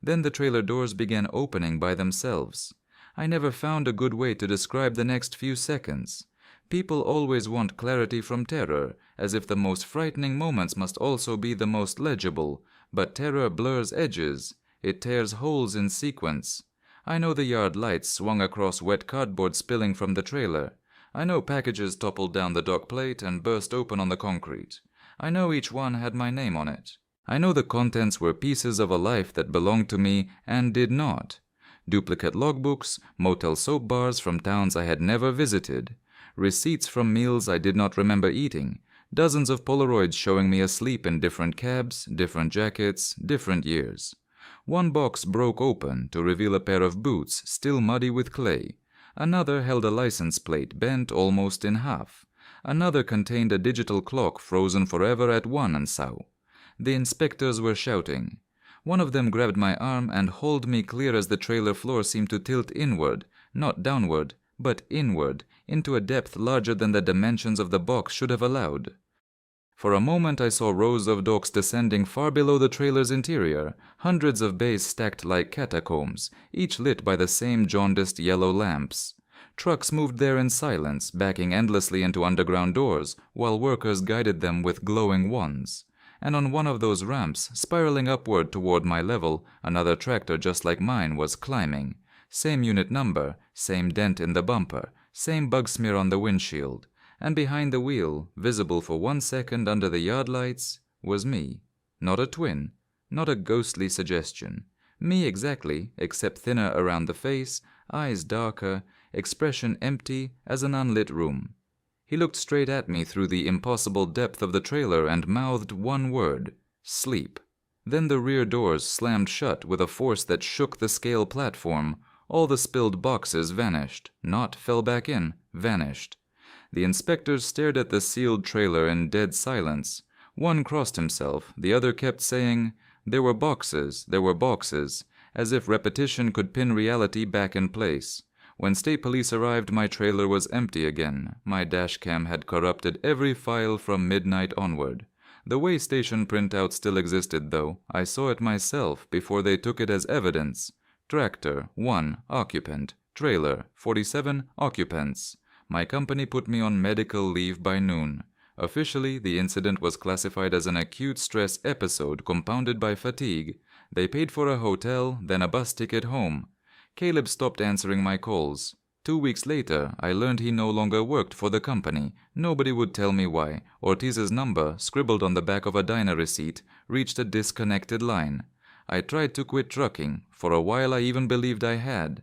Then the trailer doors began opening by themselves. I never found a good way to describe the next few seconds. People always want clarity from terror, as if the most frightening moments must also be the most legible, but terror blurs edges. It tears holes in sequence. I know the yard lights swung across wet cardboard spilling from the trailer. I know packages toppled down the dock plate and burst open on the concrete. I know each one had my name on it. I know the contents were pieces of a life that belonged to me and did not. Duplicate logbooks, motel soap bars from towns I had never visited, receipts from meals I did not remember eating, dozens of Polaroids showing me asleep in different cabs, different jackets, different years. One box broke open to reveal a pair of boots still muddy with clay. Another held a license plate bent almost in half. Another contained a digital clock frozen forever at 1 and so. The inspectors were shouting. One of them grabbed my arm and hauled me clear as the trailer floor seemed to tilt inward, not downward, but inward, into a depth larger than the dimensions of the box should have allowed. For a moment I saw rows of docks descending far below the trailer's interior, hundreds of bays stacked like catacombs, each lit by the same jaundiced yellow lamps. Trucks moved there in silence, backing endlessly into underground doors, while workers guided them with glowing wands. And on one of those ramps, spiraling upward toward my level, another tractor just like mine was climbing. Same unit number, same dent in the bumper, same bug smear on the windshield. And behind the wheel, visible for 1 second under the yard lights, was me. Not a twin, not a ghostly suggestion. Me exactly, except thinner around the face, eyes darker, expression empty as an unlit room. He looked straight at me through the impossible depth of the trailer and mouthed one word, sleep. Then the rear doors slammed shut with a force that shook the scale platform. All the spilled boxes vanished, not fell back in, vanished. The inspectors stared at the sealed trailer in dead silence. One crossed himself, the other kept saying, there were boxes, as if repetition could pin reality back in place. When state police arrived, my trailer was empty again. My dashcam had corrupted every file from midnight onward. The way station printout still existed, though. I saw it myself before they took it as evidence. Tractor, 1 occupant. Trailer, 47 occupants. My company put me on medical leave by noon. Officially, the incident was classified as an acute stress episode compounded by fatigue. They paid for a hotel, then a bus ticket home. Caleb stopped answering my calls. 2 weeks later, I learned he no longer worked for the company. Nobody would tell me why. Ortiz's number, scribbled on the back of a diner receipt, reached a disconnected line. I tried to quit trucking. For a while I even believed I had.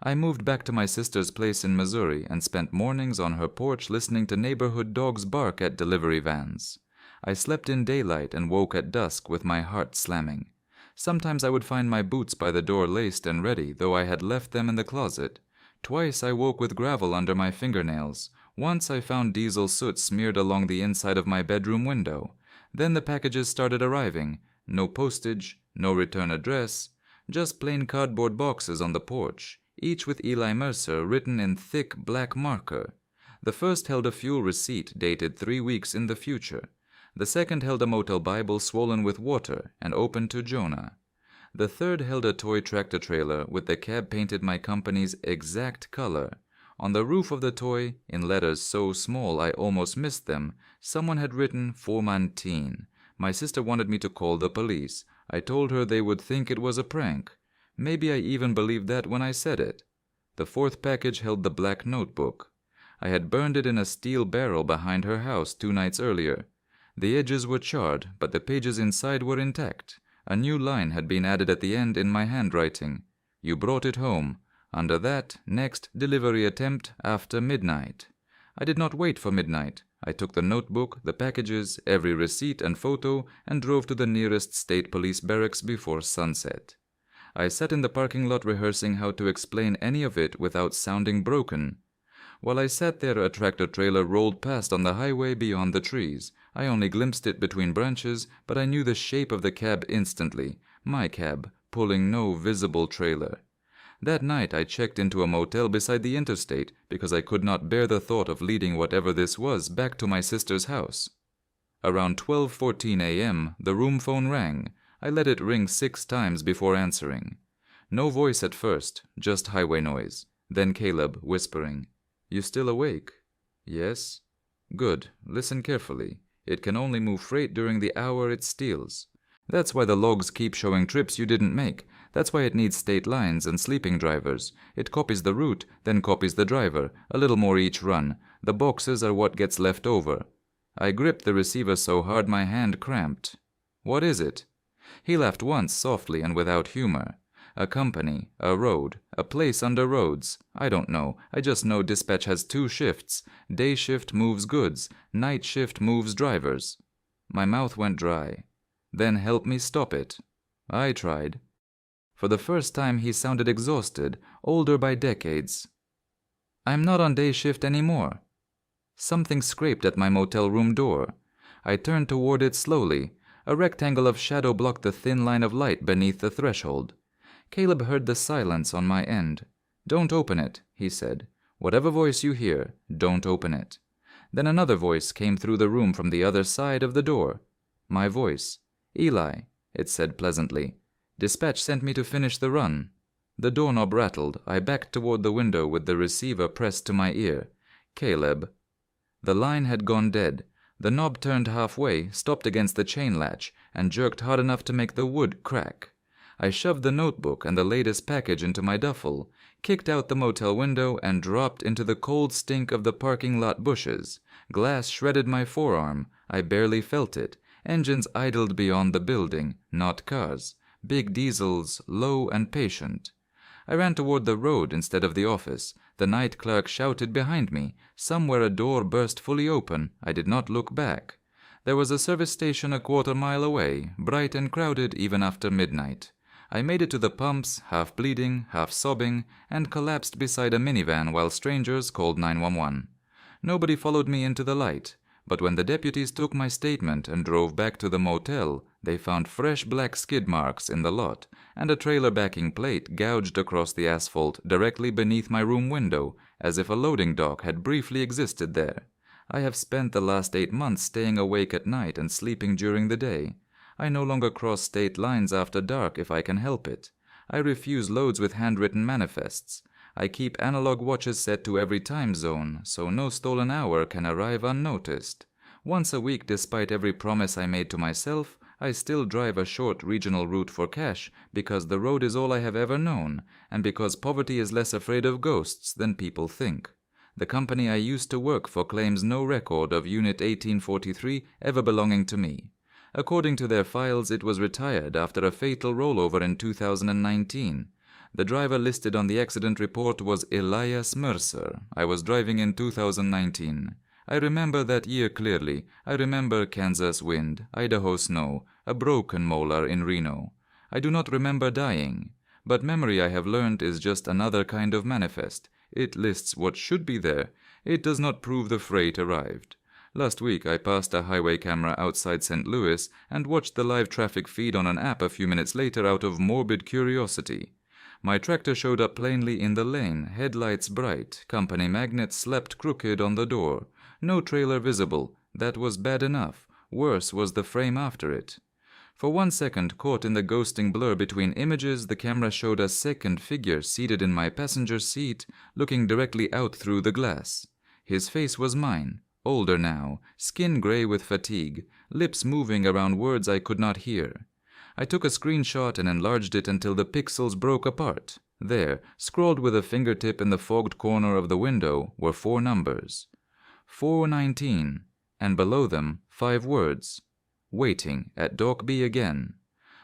I moved back to my sister's place in Missouri and spent mornings on her porch listening to neighborhood dogs bark at delivery vans. I slept in daylight and woke at dusk with my heart slamming. Sometimes I would find my boots by the door laced and ready, though I had left them in the closet. Twice I woke with gravel under my fingernails. Once I found diesel soot smeared along the inside of my bedroom window. Then the packages started arriving. No postage, no return address, just plain cardboard boxes on the porch, each with Eli Mercer written in thick black marker. The first held a fuel receipt dated 3 weeks in the future. The second held a motel Bible swollen with water and open to Jonah. The third held a toy tractor-trailer with the cab painted my company's exact color. On the roof of the toy, in letters so small I almost missed them, someone had written Formantin. My sister wanted me to call the police. I told her they would think it was a prank. Maybe I even believed that when I said it. The fourth package held the black notebook. I had burned it in a steel barrel behind her house 2 nights earlier. The edges were charred, but the pages inside were intact. A new line had been added at the end in my handwriting. You brought it home. Under that, next delivery attempt after midnight. I did not wait for midnight. I took the notebook, the packages, every receipt and photo, and drove to the nearest state police barracks before sunset. I sat in the parking lot rehearsing how to explain any of it without sounding broken. While I sat there, a tractor-trailer rolled past on the highway beyond the trees. I only glimpsed it between branches, but I knew the shape of the cab instantly. My cab, pulling no visible trailer. That night I checked into a motel beside the interstate because I could not bear the thought of leading whatever this was back to my sister's house. Around 12:14 a.m., the room phone rang. I let it ring 6 times before answering. No voice at first, just highway noise. Then Caleb whispering, "You still awake?" "Yes." "Good. Listen carefully. It can only move freight during the hour it steals. That's why the logs keep showing trips you didn't make. That's why it needs state lines and sleeping drivers. It copies the route, then copies the driver, a little more each run. The boxes are what gets left over." I gripped the receiver so hard my hand cramped. "What is it?" He laughed once, softly and without humor. "A company, a road, a place under roads. I don't know. I just know dispatch has 2 shifts. Day shift moves goods. Night shift moves drivers." My mouth went dry. "Then help me stop it." I tried. For the first time he sounded exhausted, older by decades. "I'm not on day shift anymore." Something scraped at my motel room door. I turned toward it slowly. A rectangle of shadow blocked the thin line of light beneath the threshold. Caleb heard the silence on my end. "Don't open it," he said. "Whatever voice you hear, don't open it." Then another voice came through the room from the other side of the door. My voice. "Eli," it said pleasantly. "Dispatch sent me to finish the run." The doorknob rattled. I backed toward the window with the receiver pressed to my ear. "Caleb." The line had gone dead. The knob turned halfway, stopped against the chain latch, and jerked hard enough to make the wood crack. I shoved the notebook and the latest package into my duffel, kicked out the motel window, and dropped into the cold stink of the parking lot bushes. Glass shredded my forearm. I barely felt it. Engines idled beyond the building, not cars. Big diesels, low and patient. I ran toward the road instead of the office. The night clerk shouted behind me. Somewhere a door burst fully open. I did not look back. There was a service station a quarter-mile away, bright and crowded even after midnight. I made it to the pumps, half bleeding, half sobbing, and collapsed beside a minivan while strangers called 911. Nobody followed me into the light. But when the deputies took my statement and drove back to the motel, they found fresh black skid marks in the lot and a trailer backing plate gouged across the asphalt directly beneath my room window, as if a loading dock had briefly existed there. I have spent the last 8 months staying awake at night and sleeping during the day. I no longer cross state lines after dark if I can help it. I refuse loads with handwritten manifests. I keep analog watches set to every time zone, so no stolen hour can arrive unnoticed. Once a week, despite every promise I made to myself, I still drive a short regional route for cash because the road is all I have ever known, and because poverty is less afraid of ghosts than people think. The company I used to work for claims no record of Unit 1843 ever belonging to me. According to their files, it was retired after a fatal rollover in 2019. The driver listed on the accident report was Elias Mercer. I was driving in 2019. I remember that year clearly. I remember Kansas wind, Idaho snow, a broken molar in Reno. I do not remember dying. But memory, I have learned, is just another kind of manifest. It lists what should be there. It does not prove the freight arrived. Last week I passed a highway camera outside St. Louis and watched the live traffic feed on an app a few minutes later out of morbid curiosity. My tractor showed up plainly in the lane, headlights bright, company magnet slept crooked on the door. No trailer visible. That was bad enough. Worse was the frame after it. For 1 second, caught in the ghosting blur between images, the camera showed a second figure seated in my passenger seat, looking directly out through the glass. His face was mine, older now, skin gray with fatigue, lips moving around words I could not hear. I took a screenshot and enlarged it until the pixels broke apart. There, scrawled with a fingertip in the fogged corner of the window, were 4 numbers. 419, and below them 5 words. Waiting at Dock B again.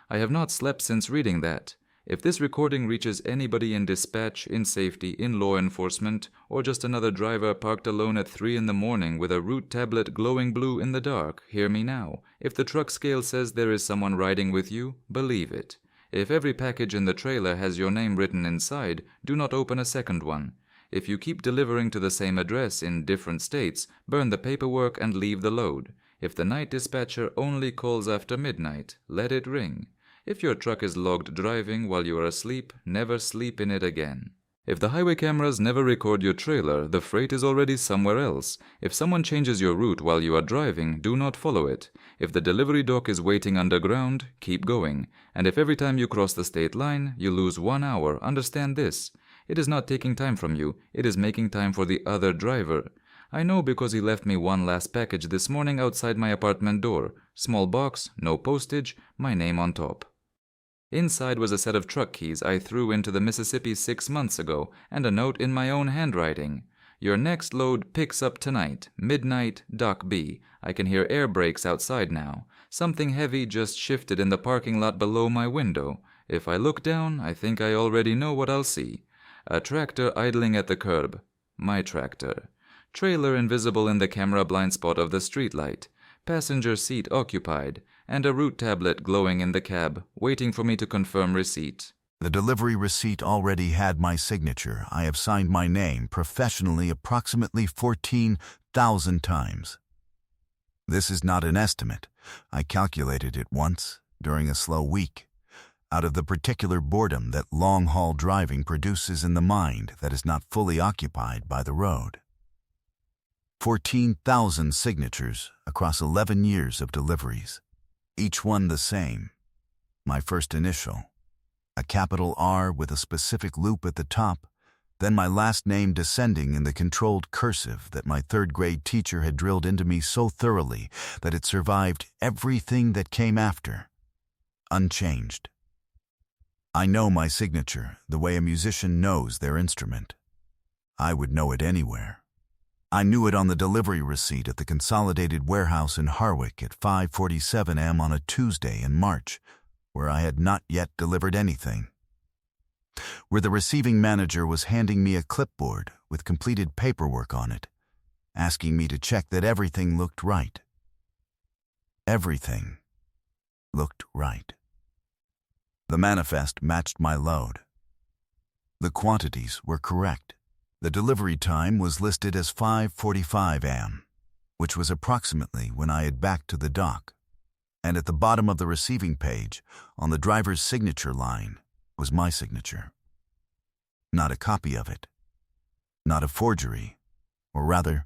I have not slept since reading that. If this recording reaches anybody in dispatch, in safety, in law enforcement, or just another driver parked alone at 3 in the morning with a route tablet glowing blue in the dark, hear me now. If the truck scale says there is someone riding with you, believe it. If every package in the trailer has your name written inside, do not open a second one. If you keep delivering to the same address in different states, burn the paperwork and leave the load. If the night dispatcher only calls after midnight, let it ring. If your truck is logged driving while you are asleep, never sleep in it again. If the highway cameras never record your trailer, the freight is already somewhere else. If someone changes your route while you are driving, do not follow it. If the delivery dock is waiting underground, keep going. And if every time you cross the state line, you lose 1 hour, understand this. It is not taking time from you, it is making time for the other driver. I know because he left me one last package this morning outside my apartment door. Small box, no postage, my name on top. Inside was a set of truck keys I threw into the Mississippi 6 months ago, and a note in my own handwriting. Your next load picks up tonight, midnight, Dock B. I can hear air brakes outside now. Something heavy just shifted in the parking lot below my window. If I look down, I think I already know what I'll see. A tractor idling at the curb. My tractor. Trailer invisible in the camera blind spot of the streetlight. Passenger seat occupied, and a route tablet glowing in the cab, waiting for me to confirm receipt. The delivery receipt already had my signature. I have signed my name professionally approximately 14,000 times. This is not an estimate. I calculated it once, during a slow week, out of the particular boredom that long-haul driving produces in the mind that is not fully occupied by the road. 14,000 signatures across 11 years of deliveries, each one the same. My first initial, a capital R with a specific loop at the top, then my last name descending in the controlled cursive that my third-grade teacher had drilled into me so thoroughly that it survived everything that came after, unchanged. I know my signature the way a musician knows their instrument. I would know it anywhere. I knew it on the delivery receipt at the Consolidated Warehouse in Harwick at 5:47 a.m. on a Tuesday in March, where I had not yet delivered anything. Where the receiving manager was handing me a clipboard with completed paperwork on it, asking me to check that everything looked right. Everything looked right. The manifest matched my load. The quantities were correct. The delivery time was listed as 5:45 a.m., which was approximately when I had backed to the dock. And at the bottom of the receiving page, on the driver's signature line, was my signature. Not a copy of it. Not a forgery. Or rather,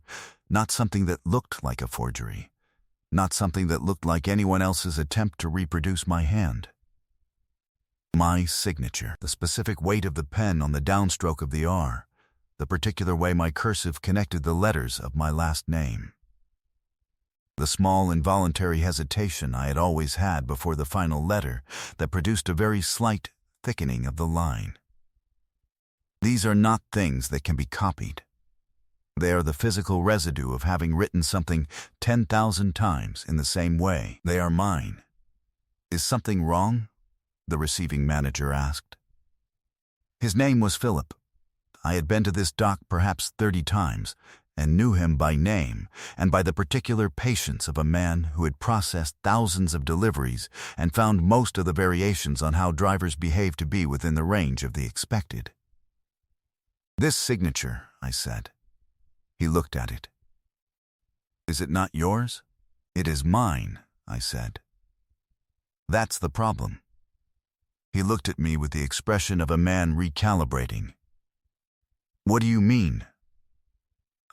not something that looked like a forgery. Not something that looked like anyone else's attempt to reproduce my hand. My signature, the specific weight of the pen on the downstroke of the R, the particular way my cursive connected the letters of my last name. The small involuntary hesitation I had always had before the final letter that produced a very slight thickening of the line. These are not things that can be copied. They are the physical residue of having written something 10,000 times in the same way. They are mine. Is something wrong? The receiving manager asked. His name was Philip. I had been to this dock perhaps 30 times and knew him by name and by the particular patience of a man who had processed thousands of deliveries and found most of the variations on how drivers behave to be within the range of the expected. This signature, I said. He looked at it. Is it not yours? It is mine, I said. That's the problem. He looked at me with the expression of a man recalibrating. What do you mean?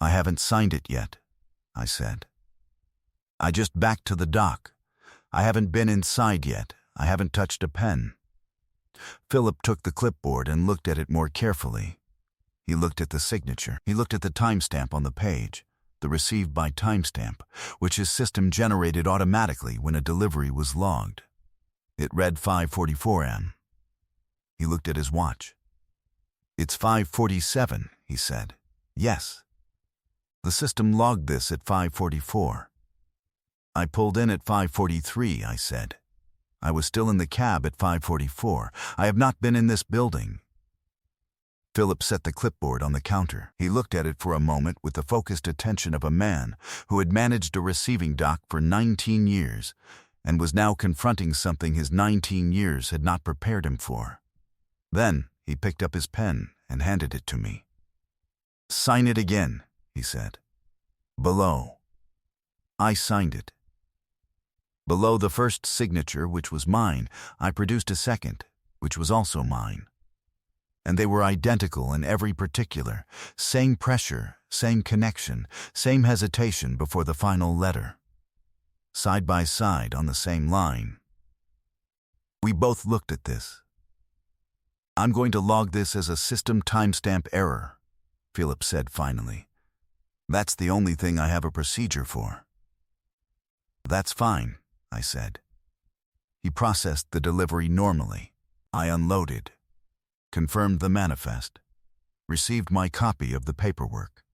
I haven't signed it yet, I said. I just backed to the dock. I haven't been inside yet. I haven't touched a pen. Philip took the clipboard and looked at it more carefully. He looked at the signature. He looked at the timestamp on the page, the received by timestamp, which his system generated automatically when a delivery was logged. It read 5:44 am. He looked at his watch. It's 5:47, he said. Yes. The system logged this at 5:44. I pulled in at 5:43, I said. I was still in the cab at 5:44. I have not been in this building. Philip set the clipboard on the counter. He looked at it for a moment with the focused attention of a man who had managed a receiving dock for 19 years and was now confronting something his 19 years had not prepared him for. Then he picked up his pen and handed it to me. Sign it again, he said. Below. I signed it. Below the first signature, which was mine, I produced a second, which was also mine. And they were identical in every particular, same pressure, same connection, same hesitation before the final letter. Side by side on the same line. We both looked at this. I'm going to log this as a system timestamp error, Philip said finally. That's the only thing I have a procedure for. That's fine, I said. He processed the delivery normally. I unloaded, confirmed the manifest, received my copy of the paperwork.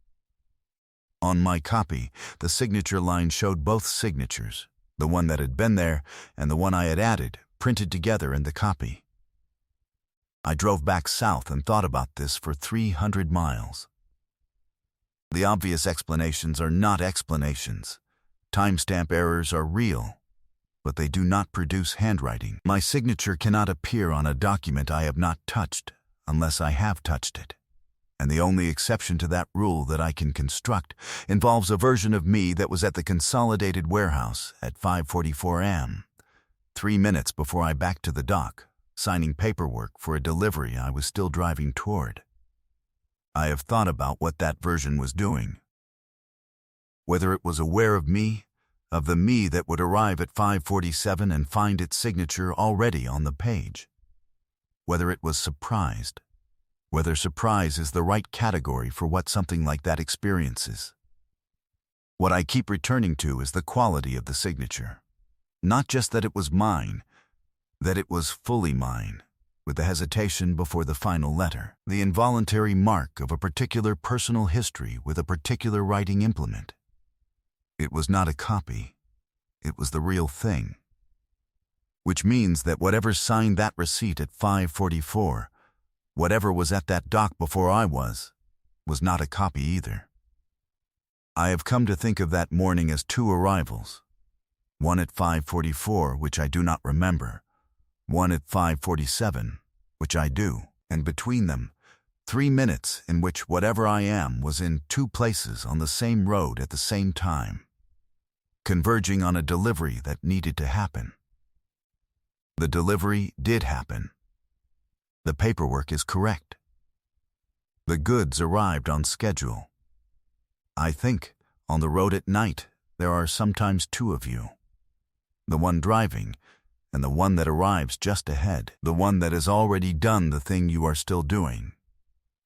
On my copy, the signature line showed both signatures, the one that had been there and the one I had added, printed together in the copy. I drove back south and thought about this for 300 miles. The obvious explanations are not explanations. Timestamp errors are real, but they do not produce handwriting. My signature cannot appear on a document I have not touched unless I have touched it. And the only exception to that rule that I can construct involves a version of me that was at the consolidated warehouse at 5:44 am, 3 minutes before I backed to the dock, signing paperwork for a delivery I was still driving toward. I have thought about what that version was doing. Whether it was aware of me, of the me that would arrive at 5:47 and find its signature already on the page. Whether it was surprised. Whether surprise is the right category for what something like that experiences. What I keep returning to is the quality of the signature. Not just that it was mine, that it was fully mine, with the hesitation before the final letter, the involuntary mark of a particular personal history with a particular writing implement. It was not a copy. It was the real thing. Which means that whatever signed that receipt at 5:44, whatever was at that dock before I was not a copy either. I have come to think of that morning as two arrivals. One at 5:44, which I do not remember. One at 5:47, which I do. And between them, 3 minutes in which whatever I am was in two places on the same road at the same time, converging on a delivery that needed to happen. The delivery did happen. The paperwork is correct. The goods arrived on schedule. I think, on the road at night, there are sometimes two of you. The one driving and the one that arrives just ahead, the one that has already done the thing you are still doing,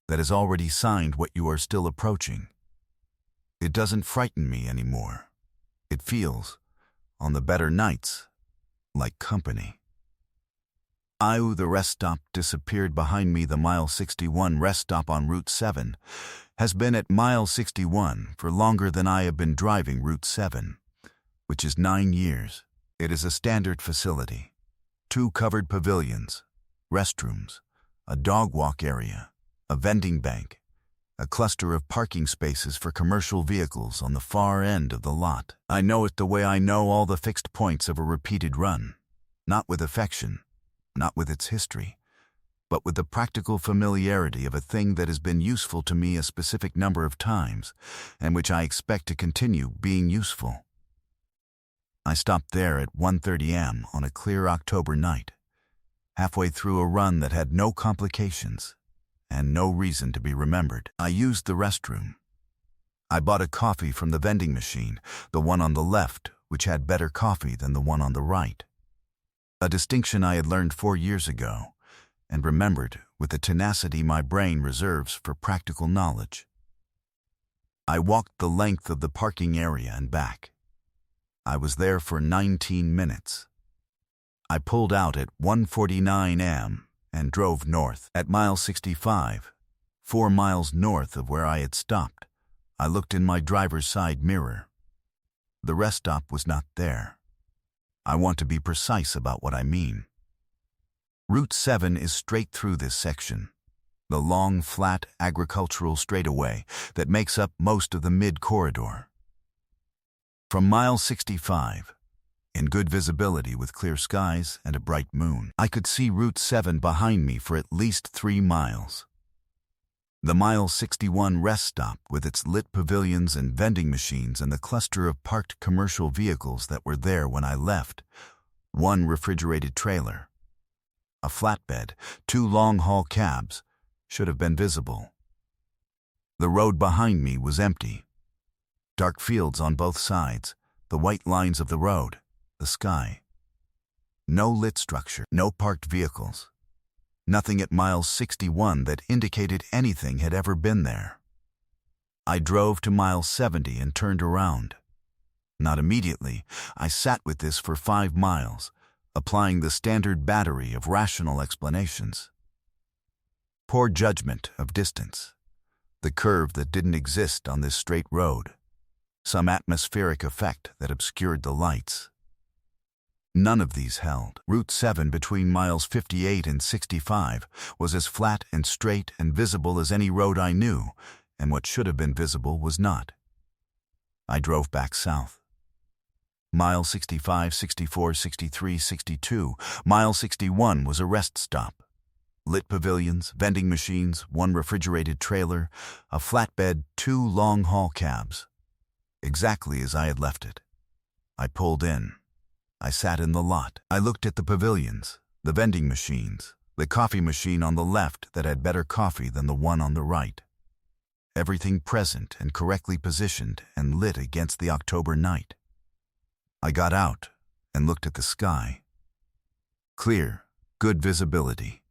that has already signed what you are still approaching. It doesn't frighten me anymore. It feels, on the better nights, like company. The rest stop disappeared behind me. The mile 61 rest stop on Route 7 has been at mile 61 for longer than I have been driving Route 7, which is 9 years. It is a standard facility. 2 covered pavilions, restrooms, a dog walk area, a vending bank, a cluster of parking spaces for commercial vehicles on the far end of the lot. I know it the way I know all the fixed points of a repeated run, not with affection, not with its history, but with the practical familiarity of a thing that has been useful to me a specific number of times, and which I expect to continue being useful. I stopped there at 1:30 a.m. on a clear October night, halfway through a run that had no complications and no reason to be remembered. I used the restroom. I bought a coffee from the vending machine, the one on the left, which had better coffee than the one on the right. A distinction I had learned 4 years ago and remembered with the tenacity my brain reserves for practical knowledge. I walked the length of the parking area and back. I was there for 19 minutes. I pulled out at 1:49 a.m. and drove north. At mile 65, 4 miles north of where I had stopped, I looked in my driver's side mirror. The rest stop was not there. I want to be precise about what I mean. Route 7 is straight through this section, the long, flat, agricultural straightaway that makes up most of the mid-corridor. From mile 65, in good visibility with clear skies and a bright moon, I could see Route 7 behind me for at least 3 miles. The mile 61 rest stop with its lit pavilions and vending machines and the cluster of parked commercial vehicles that were there when I left, 1 refrigerated trailer, a flatbed, 2 long-haul cabs, should have been visible. The road behind me was empty. Dark fields on both sides, the white lines of the road, the sky. No lit structure, no parked vehicles. Nothing at mile 61 that indicated anything had ever been there. I drove to mile 70 and turned around. Not immediately. I sat with this for 5 miles, applying the standard battery of rational explanations. Poor judgment of distance. The curve that didn't exist on this straight road. Some atmospheric effect that obscured the lights. None of these held. Route 7 between miles 58 and 65 was as flat and straight and visible as any road I knew, and what should have been visible was not. I drove back south. Mile 65, 64, 63, 62. Mile 61 was a rest stop. Lit pavilions, vending machines, 1 refrigerated trailer, a flatbed, 2 long-haul cabs. Exactly as I had left it. I pulled in. I sat in the lot. I looked at the pavilions, the vending machines, the coffee machine on the left that had better coffee than the one on the right. Everything present and correctly positioned and lit against the October night. I got out and looked at the sky. Clear, good visibility.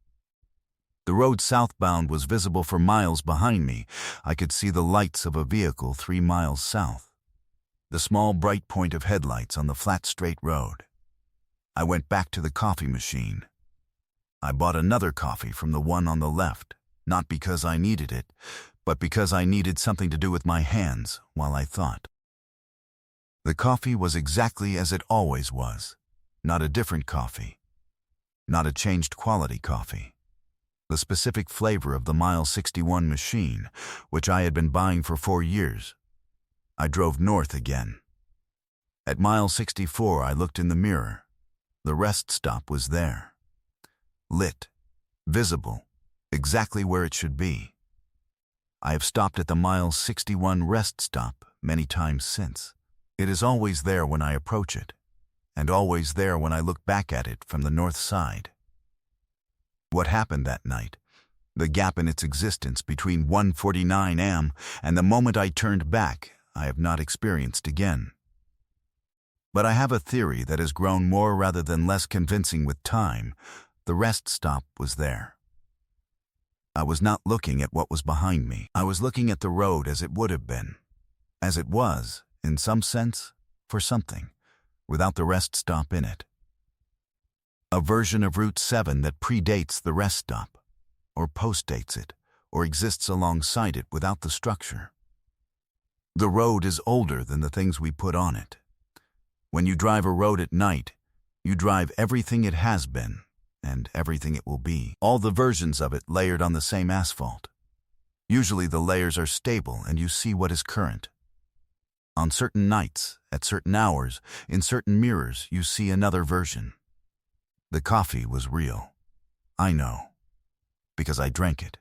The road southbound was visible for miles behind me. I could see the lights of a vehicle 3 miles south. The small bright point of headlights on the flat straight road. I went back to the coffee machine. I bought another coffee from the one on the left, not because I needed it, but because I needed something to do with my hands while I thought. The coffee was exactly as it always was, not a different coffee, not a changed quality coffee. The specific flavor of the mile 61 machine, which I had been buying for 4 years. I drove north again. At mile 64, I looked in the mirror. The rest stop was there. Lit, visible, exactly where it should be. I have stopped at the mile 61 rest stop many times since. It is always there when I approach it, and always there when I look back at it from the north side. What happened that night? The gap in its existence between 1:49 a.m. and the moment I turned back, I have not experienced again. But I have a theory that has grown more rather than less convincing with time. The rest stop was there. I was not looking at what was behind me. I was looking at the road as it would have been. As it was, in some sense, for something, without the rest stop in it. A version of Route 7 that predates the rest stop, or postdates it, or exists alongside it without the structure. The road is older than the things we put on it. When you drive a road at night, you drive everything it has been, and everything it will be. All the versions of it layered on the same asphalt. Usually the layers are stable and you see what is current. On certain nights, at certain hours, in certain mirrors, you see another version. The coffee was real. I know, because I drank it.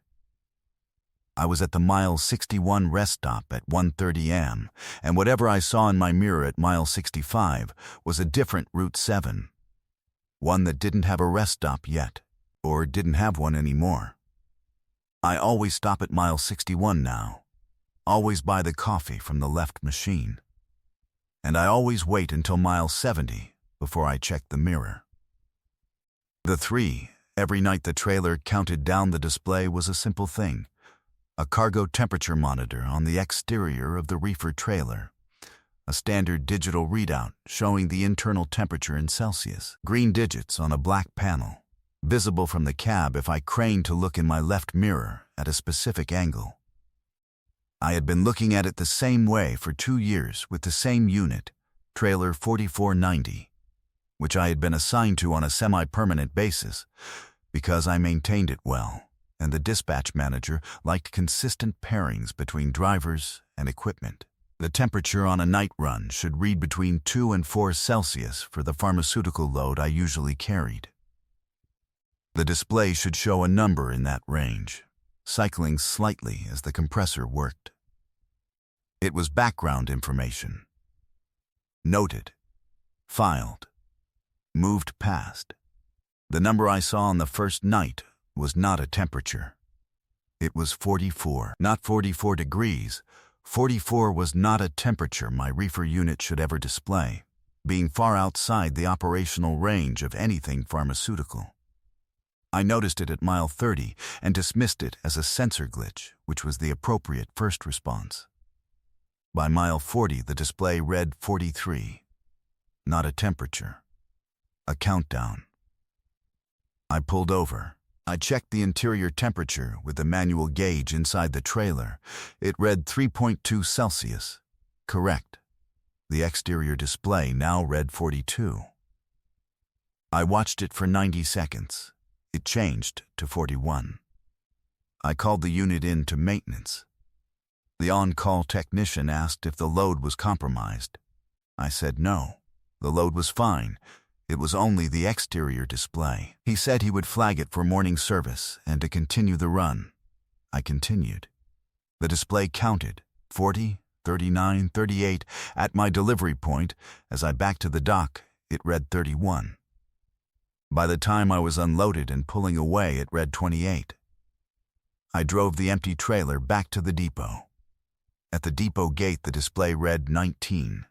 I was at the mile 61 rest stop at 1:30 am, and whatever I saw in my mirror at mile 65 was a different Route 7. One that didn't have a rest stop yet, or didn't have one anymore. I always stop at mile 61 now, always buy the coffee from the left machine. And I always wait until mile 70 before I check the mirror. The three, every night the trailer counted down the display was a simple thing. A cargo temperature monitor on the exterior of the reefer trailer. A standard digital readout showing the internal temperature in Celsius. Green digits on a black panel, visible from the cab if I craned to look in my left mirror at a specific angle. I had been looking at it the same way for 2 years with the same unit, trailer 4490, which I had been assigned to on a semi-permanent basis because I maintained it well, and the dispatch manager liked consistent pairings between drivers and equipment. The temperature on a night run should read between 2 and 4 Celsius for the pharmaceutical load I usually carried. The display should show a number in that range, cycling slightly as the compressor worked. It was background information. Noted, filed, moved past. The number I saw on the first night was not a temperature. It was 44, not 44 degrees. 44 was not a temperature my reefer unit should ever display, being far outside the operational range of anything pharmaceutical. I noticed it at mile 30 and dismissed it as a sensor glitch, which was the appropriate first response. By mile 40, the display read 43. Not a temperature. A countdown. I pulled over. I checked the interior temperature with the manual gauge inside the trailer. It read 3.2 Celsius. Correct. The exterior display now read 42. I watched it for 90 seconds. It changed to 41. I called the unit in to maintenance. The on-call technician asked if the load was compromised. I said no. The load was fine. It was only the exterior display. He said he would flag it for morning service and to continue the run. I continued. The display counted 40, 39, 38. At my delivery point, as I backed to the dock, it read 31. By the time I was unloaded and pulling away, it read 28. I drove the empty trailer back to the depot. At the depot gate, the display read 19.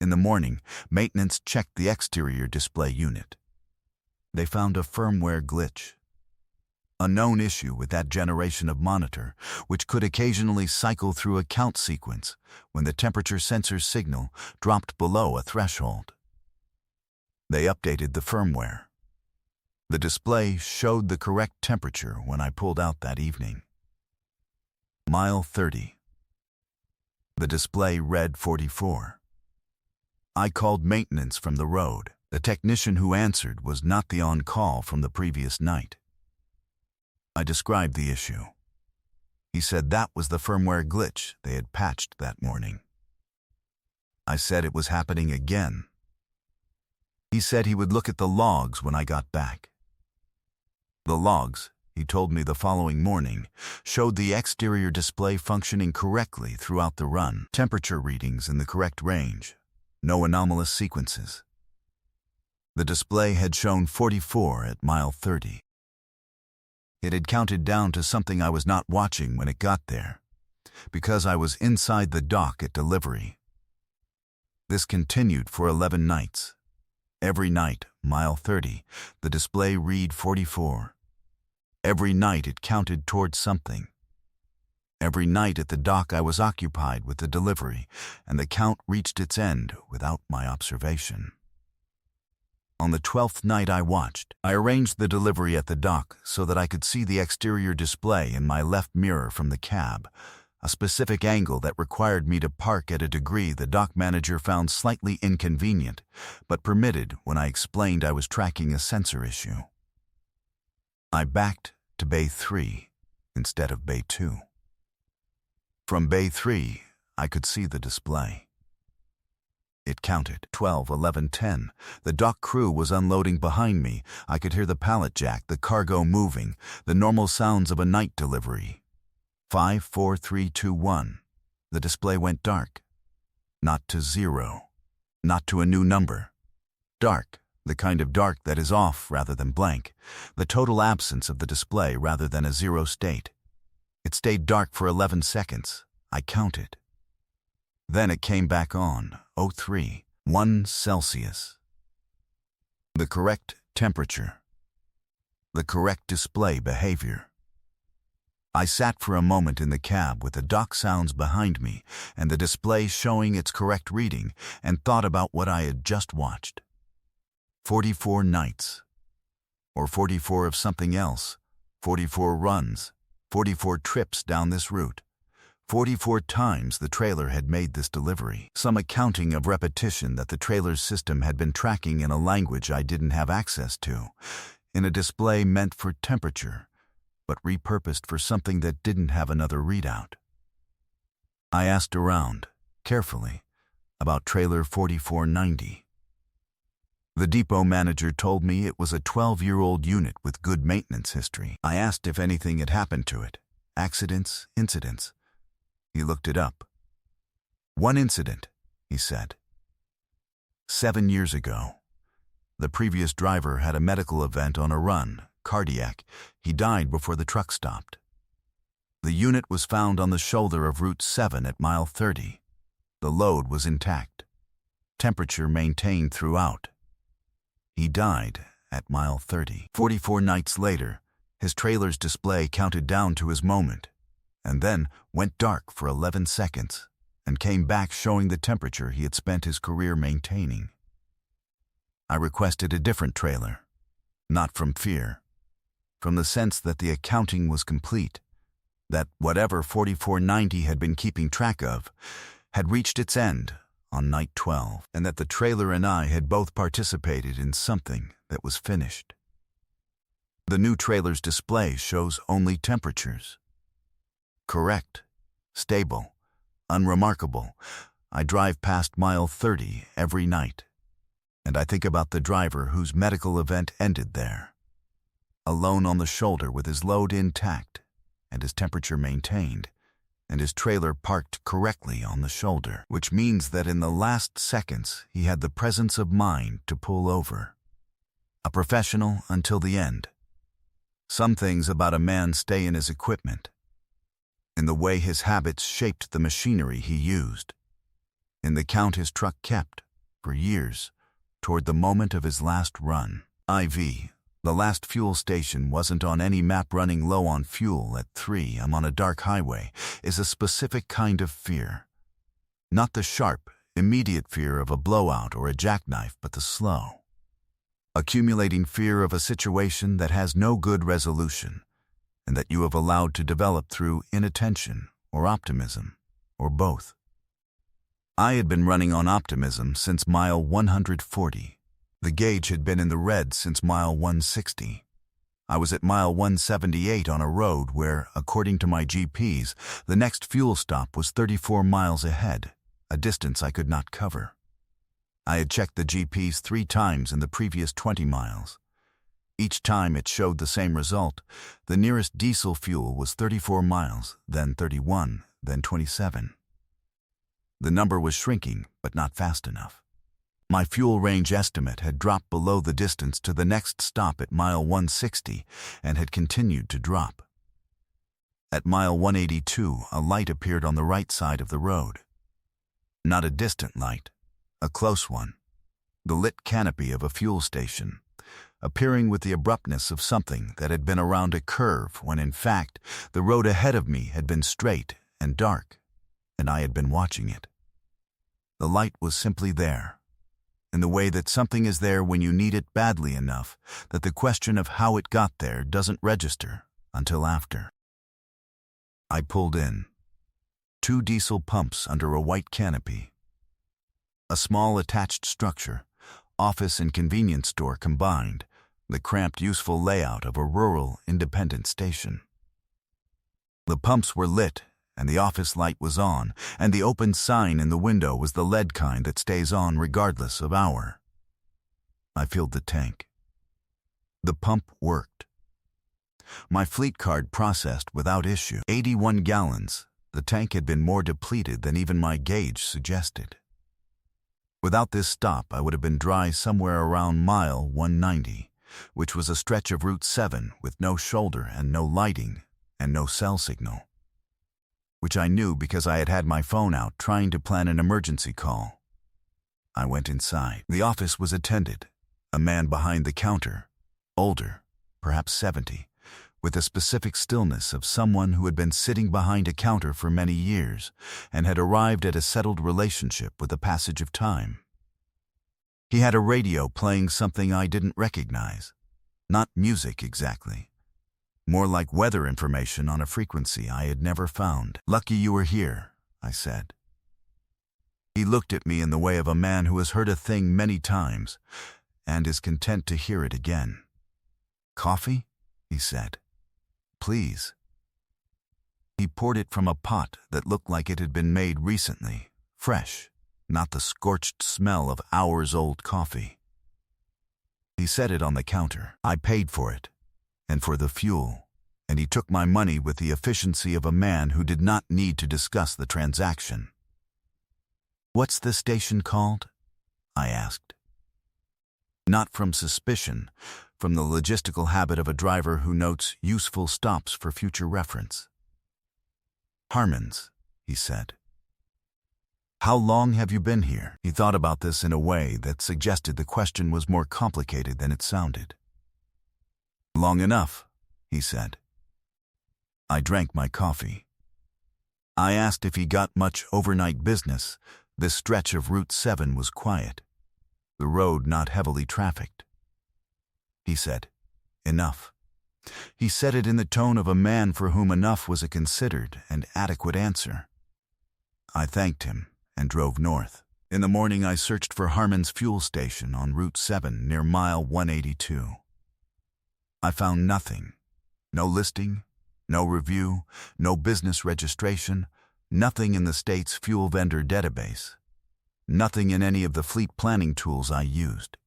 In the morning, maintenance checked the exterior display unit. They found a firmware glitch. A known issue with that generation of monitor, which could occasionally cycle through a count sequence when the temperature sensor signal dropped below a threshold. They updated the firmware. The display showed the correct temperature when I pulled out that evening. Mile 30. The display read 44. I called maintenance from the road. The technician who answered was not the on-call from the previous night. I described the issue. He said that was the firmware glitch they had patched that morning. I said it was happening again. He said he would look at the logs when I got back. The logs, he told me the following morning, showed the exterior display functioning correctly throughout the run. Temperature readings in the correct range. No anomalous sequences. The display had shown 44 at mile 30. It had counted down to something I was not watching when it got there, because I was inside the dock at delivery. This continued for 11 nights. Every night, mile 30, the display read 44. Every night it counted towards something. Every night at the dock I was occupied with the delivery, and the count reached its end without my observation. On the 12th night I watched. I arranged the delivery at the dock so that I could see the exterior display in my left mirror from the cab, a specific angle that required me to park at a degree the dock manager found slightly inconvenient, but permitted when I explained I was tracking a sensor issue. I backed to Bay 3 instead of Bay 2. From Bay 3, I could see the display. It counted 12, 11, 10. The dock crew was unloading behind me. I could hear the pallet jack, the cargo moving, the normal sounds of a night delivery. 5, 4, 3, 2, 1. The display went dark. Not to 0. Not to a new number. Dark, the kind of dark that is off rather than blank. The total absence of the display rather than a 0 state. It stayed dark for 11 seconds. I counted. Then it came back on, 03, 1 Celsius. The correct temperature. The correct display behavior. I sat for a moment in the cab with the dock sounds behind me and the display showing its correct reading and thought about what I had just watched. 44 nights. Or 44 of something else. 44 runs. 44 trips down this route. 44 times the trailer had made this delivery. Some accounting of repetition that the trailer's system had been tracking in a language I didn't have access to, in a display meant for temperature, but repurposed for something that didn't have another readout. I asked around, carefully, about trailer 4490. The depot manager told me it was a 12-year-old unit with good maintenance history. I asked if anything had happened to it. Accidents, incidents. He looked it up. 1 incident, he said. 7 years ago. The previous driver had a medical event on a run, cardiac. He died before the truck stopped. The unit was found on the shoulder of Route 7 at mile 30. The load was intact. Temperature maintained throughout. He died at mile 30. 44 nights later, his trailer's display counted down to his moment, and then went dark for 11 seconds, and came back showing the temperature he had spent his career maintaining. I requested a different trailer, not from fear, from the sense that the accounting was complete, that whatever 4490 had been keeping track of had reached its end on night 12, and that the trailer and I had both participated in something that was finished. The new trailer's display shows only temperatures. Correct, stable, unremarkable. I drive past mile 30 every night, and I think about the driver whose medical event ended there, alone on the shoulder with his load intact and his temperature maintained, and his trailer parked correctly on the shoulder, which means that in the last seconds he had the presence of mind to pull over. A professional until the end. Some things about a man stay in his equipment, in the way his habits shaped the machinery he used, in the count his truck kept, for years, toward the moment of his last run. IV. The last fuel station wasn't on any map. Running low on fuel at 3, I'm on a dark highway, is a specific kind of fear. Not the sharp, immediate fear of a blowout or a jackknife, but the slow, accumulating fear of a situation that has no good resolution, and that you have allowed to develop through inattention or optimism, or both. I had been running on optimism since mile 140. The gauge had been in the red since mile 160. I was at mile 178 on a road where, according to my GPS, the next fuel stop was 34 miles ahead, a distance I could not cover. I had checked the GPS 3 times in the previous 20 miles. Each time it showed the same result. The nearest diesel fuel was 34 miles, then 31, then 27. The number was shrinking, but not fast enough. My fuel range estimate had dropped below the distance to the next stop at mile 160 and had continued to drop. At mile 182, a light appeared on the right side of the road. Not a distant light, A close one. The lit canopy of a fuel station, appearing with the abruptness of something that had been around a curve when in fact the road ahead of me had been straight and dark, and I had been watching it. The light was simply there, in the way that something is there when you need it badly enough that the question of how it got there doesn't register until after. I pulled in. 2 diesel pumps under a white canopy. A small attached structure, office and convenience store combined, the cramped, useful layout of a rural, independent station. The pumps were lit, and the office light was on, and the open sign in the window was the lead kind that stays on regardless of hour. I filled the tank. The pump worked. My fleet card processed without issue. 81 gallons. The tank had been more depleted than even my gauge suggested. Without this stop, I would have been dry somewhere around mile 190, which was a stretch of Route 7 with no shoulder and no lighting and no cell signal, which I knew because I had had my phone out trying to plan an emergency call. I went inside. The office was attended. A man behind the counter, older, perhaps 70, with the specific stillness of someone who had been sitting behind a counter for many years and had arrived at a settled relationship with the passage of time. He had a radio playing something I didn't recognize. Not music exactly. More like weather information on a frequency I had never found. "Lucky you were here," I said. He looked at me in the way of a man who has heard a thing many times and is content to hear it again. "Coffee?" he said. "Please." He poured it from a pot that looked like it had been made recently, fresh, not the scorched smell of hours-old coffee. He set it on the counter. I paid for it, and for the fuel, and he took my money with the efficiency of a man who did not need to discuss the transaction. "What's the station called?" I asked. Not from suspicion, from the logistical habit of a driver who notes useful stops for future reference. "Harmon's," he said. "How long have you been here?" He thought about this in a way that suggested the question was more complicated than it sounded. "Long enough," he said. I drank my coffee. I asked if he got much overnight business. This stretch of Route 7 was quiet, the road not heavily trafficked. He said, "Enough." He said it in the tone of a man for whom enough was a considered and adequate answer. I thanked him and drove north. In the morning I searched for Harmon's fuel station on Route 7 near mile 182. I found nothing. No listing, no review, no business registration, nothing in the state's fuel vendor database. Nothing in any of the fleet planning tools I used.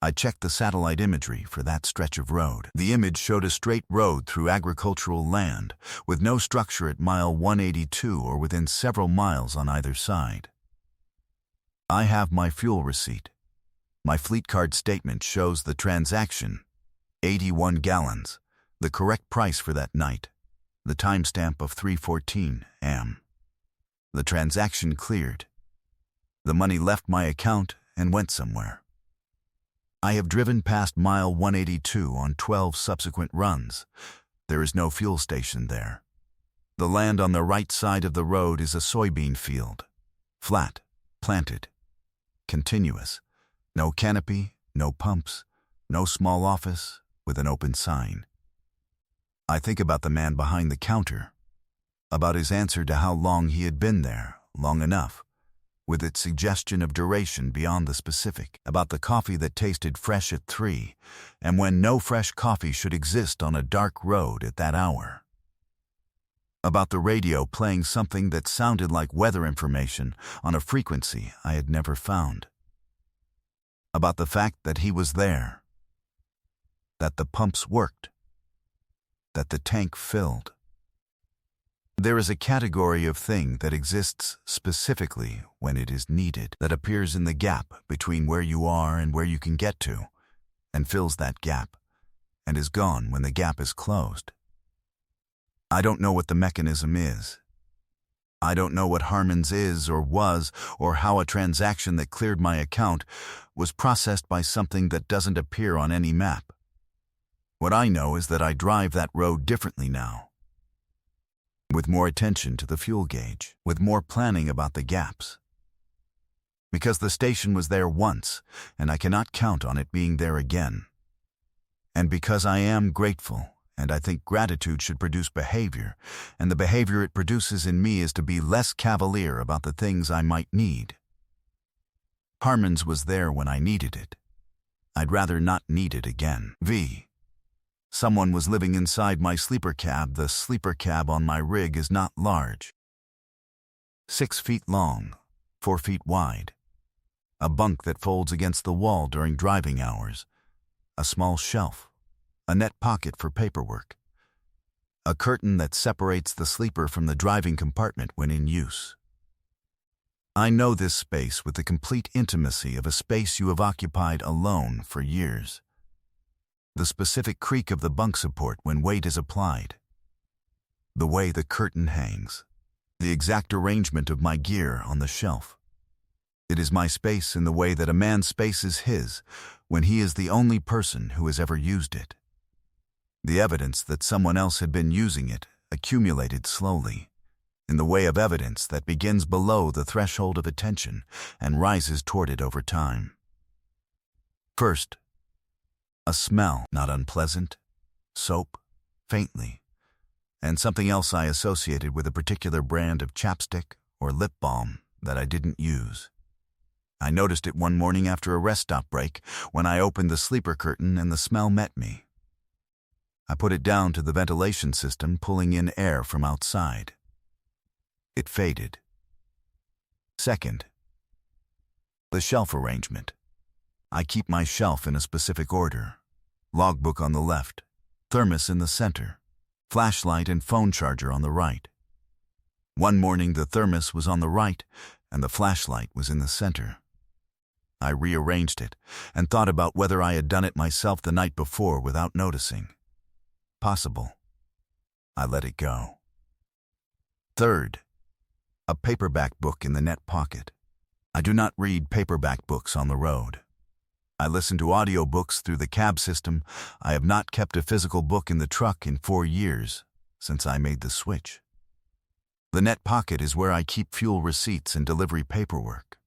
I checked the satellite imagery for that stretch of road. The image showed a straight road through agricultural land, with no structure at mile 182 or within several miles on either side. I have my fuel receipt. My fleet card statement shows the transaction, 81 gallons, the correct price for that night, the timestamp of 3:14 am. The transaction cleared. The money left my account and went somewhere. I have driven past mile 182 on 12 subsequent runs. There is no fuel station there. The land on the right side of the road is a soybean field. Flat, planted, continuous. No canopy, no pumps, no small office with an open sign. I think about the man behind the counter, about his answer to how long he had been there, long enough, with its suggestion of duration beyond the specific, about the coffee that tasted fresh at 3, and when no fresh coffee should exist on a dark road at that hour. About the radio playing something that sounded like weather information on a frequency I had never found. About the fact that he was there, that the pumps worked, that the tank filled. There is a category of thing that exists specifically when it is needed, that appears in the gap between where you are and where you can get to, and fills that gap, and is gone when the gap is closed. I don't know what the mechanism is. I don't know what Harmon's is or was, or how a transaction that cleared my account was processed by something that doesn't appear on any map. What I know is that I drive that road differently now, with more attention to the fuel gauge, with more planning about the gaps. Because the station was there once, and I cannot count on it being there again. And because I am grateful, and I think gratitude should produce behavior, and the behavior it produces in me is to be less cavalier about the things I might need. Harmon's was there when I needed it. I'd rather not need it again. Someone was living inside my sleeper cab. The sleeper cab on my rig is not large. 6 feet long, 4 feet wide. A bunk that folds against the wall during driving hours. A small shelf. A net pocket for paperwork. A curtain that separates the sleeper from the driving compartment when in use. I know this space with the complete intimacy of a space you have occupied alone for years. The specific creak of the bunk support when weight is applied. The way the curtain hangs. The exact arrangement of my gear on the shelf. It is my space in the way that a man's space is his when he is the only person who has ever used it. The evidence that someone else had been using it accumulated slowly, in the way of evidence that begins below the threshold of attention and rises toward it over time. First, a smell, not unpleasant, soap, faintly, and something else I associated with a particular brand of chapstick or lip balm that I didn't use. I noticed it one morning after a rest stop break when I opened the sleeper curtain and the smell met me. I put it down to the ventilation system, pulling in air from outside. It faded. Second, the shelf arrangement. I keep my shelf in a specific order. Logbook on the left, thermos in the center, flashlight and phone charger on the right. One morning the thermos was on the right and the flashlight was in the center. I rearranged it and thought about whether I had done it myself the night before without noticing. Possible. I let it go. Third, a paperback book in the net pocket. I do not read paperback books on the road. I listen to audiobooks through the cab system. I have not kept a physical book in the truck in 4 years, since I made the switch. The net pocket is where I keep fuel receipts and delivery paperwork.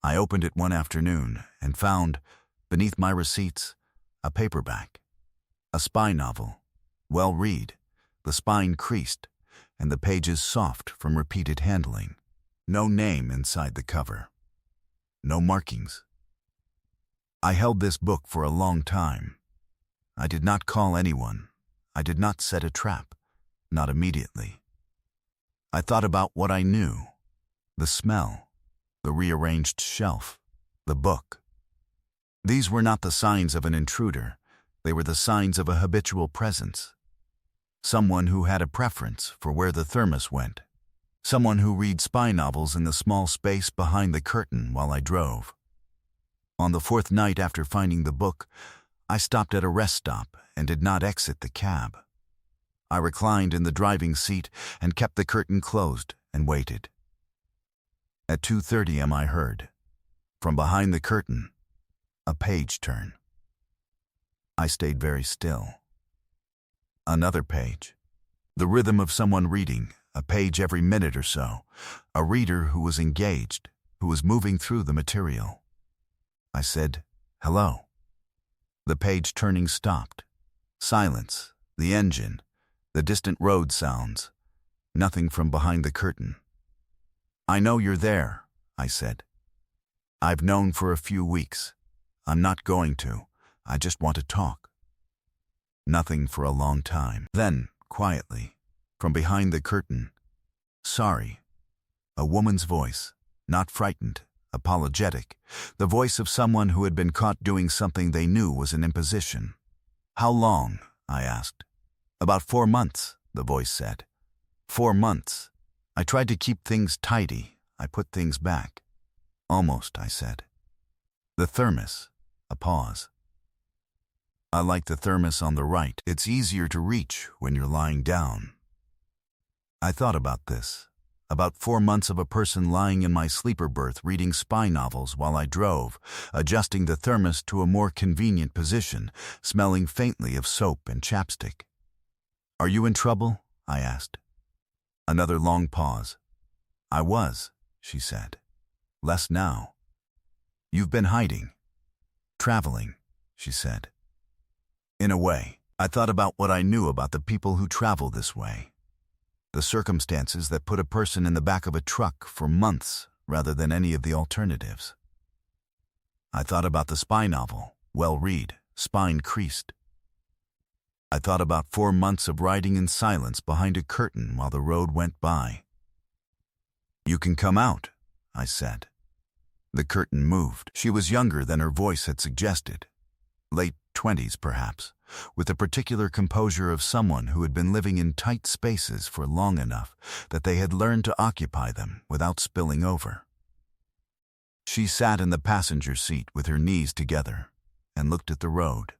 I opened it one afternoon and found, beneath my receipts, a paperback. A spy novel, well read, the spine creased, and the pages soft from repeated handling. No name inside the cover. No markings. I held this book for a long time. I did not call anyone. I did not set a trap, not immediately. I thought about what I knew, the smell, the rearranged shelf, the book. These were not the signs of an intruder. They were the signs of a habitual presence. Someone who had a preference for where the thermos went. Someone who read spy novels in the small space behind the curtain while I drove. On the 4th night after finding the book, I stopped at a rest stop and did not exit the cab. I reclined in the driving seat and kept the curtain closed and waited. At 2:30 am I heard, from behind the curtain, a page turn. I stayed very still. Another page. The rhythm of someone reading, a page every minute or so. A reader who was engaged, who was moving through the material. I said, "Hello." The page turning stopped. Silence, the engine, the distant road sounds. Nothing from behind the curtain. "I know you're there," I said. "I've known for a few weeks. I'm not going to. I just want to talk." Nothing for a long time. Then, quietly, from behind the curtain, "Sorry." A woman's voice, not frightened, apologetic, the voice of someone who had been caught doing something they knew was an imposition. "How long?" I asked. "About 4 months," the voice said. 4 months. I tried to keep things tidy. I put things back. "Almost," I said. "The thermos." A pause. "I like the thermos on the right. It's easier to reach when you're lying down." I thought about this. about 4 months of a person lying in my sleeper berth reading spy novels while I drove, adjusting the thermos to a more convenient position, smelling faintly of soap and chapstick. "Are you in trouble?" I asked. Another long pause. "I was," she said. "Less now." "You've been hiding." "Traveling," she said. In a way, I thought about what I knew about the people who travel this way. The circumstances that put a person in the back of a truck for months rather than any of the alternatives. I thought about the spy novel, well read, spine creased. I thought about 4 months of riding in silence behind a curtain while the road went by. "You can come out," I said. The curtain moved. She was younger than her voice had suggested. Late 20s, perhaps, with the particular composure of someone who had been living in tight spaces for long enough that they had learned to occupy them without spilling over. She sat in the passenger seat with her knees together and looked at the road.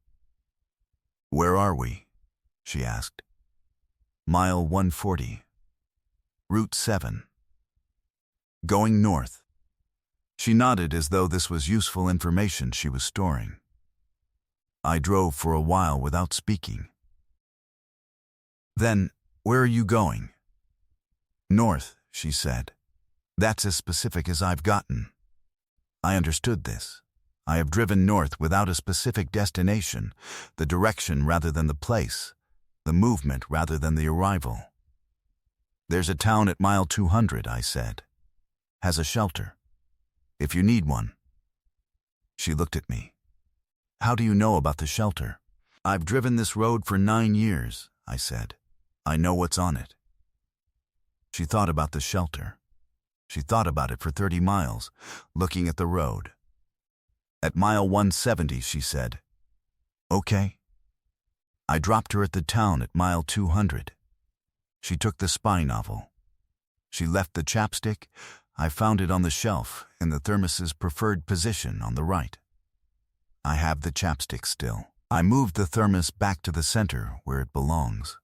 "Where are we?" she asked. "Mile 140. Route 7. Going north." She nodded as though this was useful information she was storing. I drove for a while without speaking. "Then, where are you going?" "North," she said. "That's as specific as I've gotten." I understood this. I have driven north without a specific destination, the direction rather than the place, the movement rather than the arrival. "There's a town at mile 200, I said. "Has a shelter. If you need one." She looked at me. "How do you know about the shelter?" "I've driven this road for 9 years, I said. "I know what's on it." She thought about the shelter. She thought about it for 30 miles, looking at the road. At mile 170, she said, "Okay." I dropped her at the town at mile 200. She took the spy novel. She left the chapstick. I found it on the shelf in the thermos's preferred position on the right. I have the chapstick still. I moved the thermos back to the center where it belongs.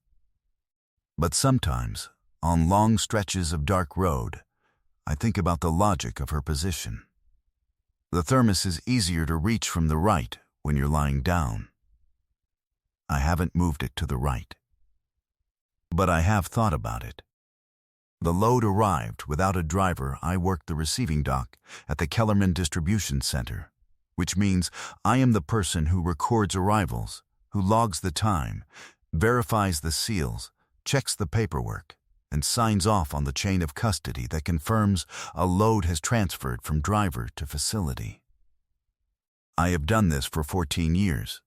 But sometimes, on long stretches of dark road, I think about the logic of her position. The thermos is easier to reach from the right when you're lying down. I haven't moved it to the right. But I have thought about it. The load arrived without a driver. I worked the receiving dock at the Kellerman Distribution Center, which means I am the person who records arrivals, who logs the time, verifies the seals, checks the paperwork, and signs off on the chain of custody that confirms a load has transferred from driver to facility. I have done this for 14 years.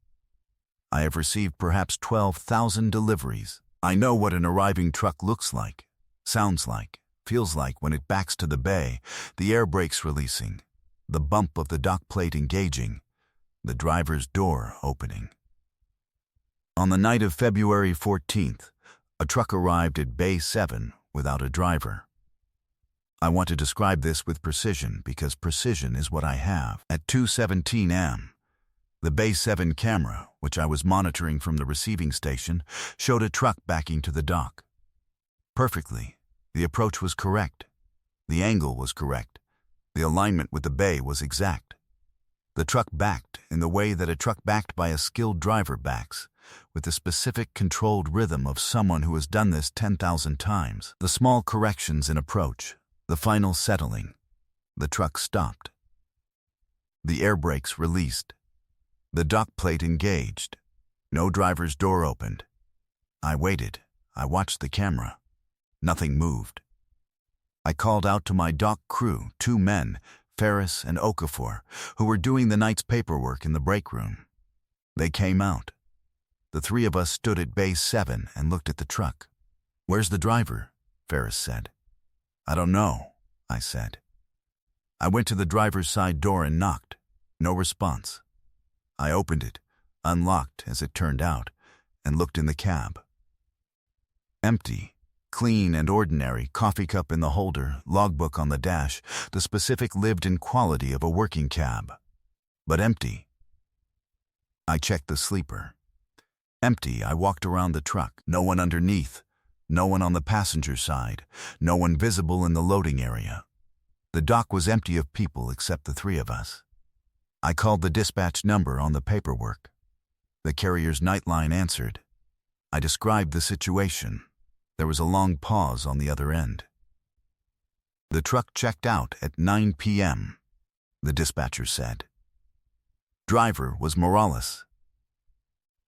I have received perhaps 12,000 deliveries. I know what an arriving truck looks like, sounds like, feels like when it backs to the bay, the air brakes releasing, the bump of the dock plate engaging, the driver's door opening. On the night of February 14th, a truck arrived at Bay 7 without a driver. I want to describe this with precision because precision is what I have. At 2:17 a.m., the Bay 7 camera, which I was monitoring from the receiving station, showed a truck backing to the dock. Perfectly, the approach was correct. The angle was correct. The alignment with the bay was exact. The truck backed in the way that a truck backed by a skilled driver backs, with the specific controlled rhythm of someone who has done this 10,000 times. The small corrections in approach, the final settling. The truck stopped. The air brakes released. The dock plate engaged. No driver's door opened. I waited. I watched the camera. Nothing moved. I called out to my dock crew, 2 men, Ferris and Okafor, who were doing the night's paperwork in the break room. They came out. The 3 of us stood at Bay 7 and looked at the truck. "Where's the driver?" Ferris said. "I don't know," I said. I went to the driver's side door and knocked. No response. I opened it, unlocked as it turned out, and looked in the cab. Empty. Clean and ordinary, coffee cup in the holder, logbook on the dash, the specific lived-in quality of a working cab. But empty. I checked the sleeper. Empty. I walked around the truck. No one underneath. No one on the passenger side, no one visible in the loading area. The dock was empty of people except the three of us. I called the dispatch number on the paperwork. The carrier's nightline answered. I described the situation. There was a long pause on the other end. The truck checked out at 9 p.m., the dispatcher said. Driver was Morales.